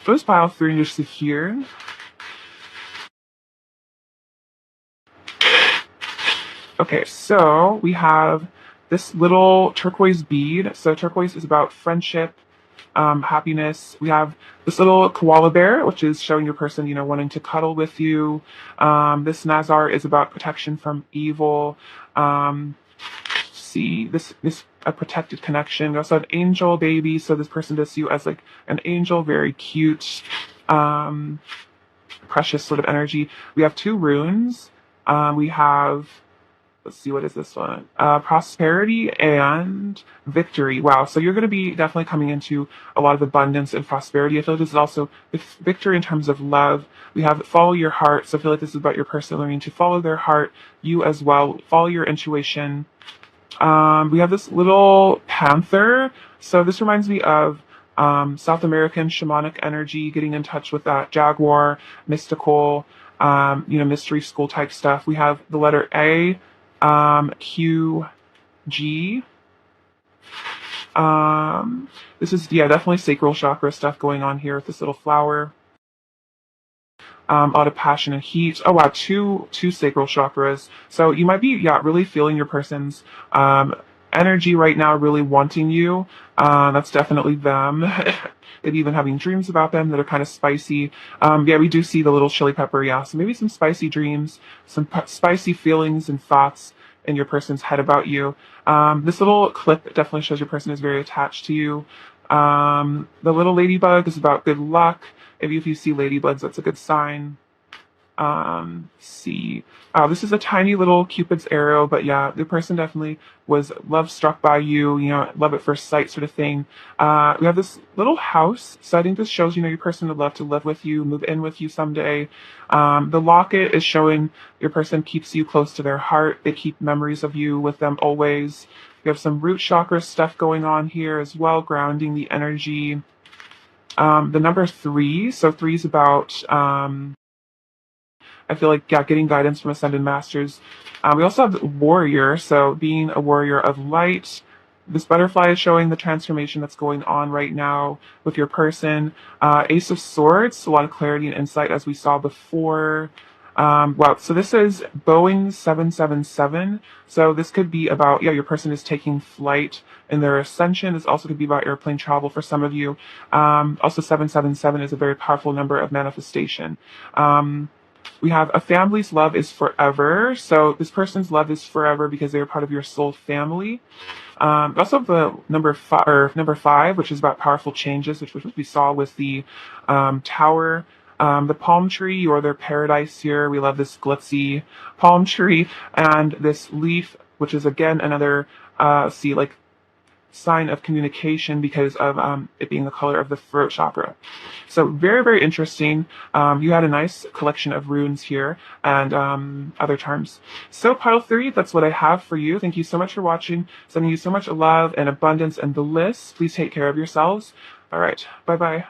Those pile three just here. Okay, so we have this little turquoise bead. So turquoise is about friendship, happiness. We have this little koala bear, which is showing your person, wanting to cuddle with you. This Nazar is about protection from evil. See this a protected connection. We also have angel baby, so this person does see you as like an angel, very cute, precious sort of energy. We have two runes. We have, let's see, what is this one? Prosperity and victory. Wow, so you're going to be definitely coming into a lot of abundance and prosperity. I feel like this is also victory in terms of love. We have follow your heart, so I feel like this is about your person learning to follow their heart. You as well, follow your intuition. We have this little panther. So this reminds me of South American shamanic energy, getting in touch with that jaguar, mystical, mystery school type stuff. We have the letter A, Q, G. This is, yeah, definitely sacral chakra stuff going on here with this little flower. A lot of passion and heat. Oh wow, two sacral chakras. So you might be, yeah, really feeling your person's energy right now, really wanting you. That's definitely them. Maybe even having dreams about them that are kind of spicy. Yeah, we do see the little chili pepper, yeah. So maybe some spicy dreams, some spicy feelings and thoughts in your person's head about you. This little clip definitely shows your person is very attached to you. The little ladybug is about good luck. If you see ladybugs, that's a good sign. See. This is a tiny little Cupid's arrow, but yeah, the person definitely was love struck by you, love at first sight sort of thing. We have this little house, so I think this shows, your person would love to live with you, move in with you someday. The locket is showing your person keeps you close to their heart. They keep memories of you with them always. We have some root chakra stuff going on here as well, grounding the energy. The number three, so three is about I feel like, yeah, getting guidance from ascended masters. We also have warrior, so being a warrior of light. This butterfly is showing the transformation that's going on right now with your person. Ace of Swords, a lot of clarity and insight as we saw before. Wow, so this is Boeing 777. So this could be about, yeah, your person is taking flight in their ascension. This also could be about airplane travel for some of you. Also, 777 is a very powerful number of manifestation. We have a family's love is forever. So this person's love is forever because they are part of your soul family. Also the number five, which is about powerful changes, which we saw with the tower. The palm tree or their paradise here. We love this glitzy palm tree and this leaf, which is again another see like sign of communication because of it being the color of the throat chakra. So very, very interesting. You had a nice collection of runes here and other terms. So pile three, that's what I have for you. Thank you so much for watching. Sending you so much love and abundance and bliss. Please take care of yourselves. All right. Bye-bye.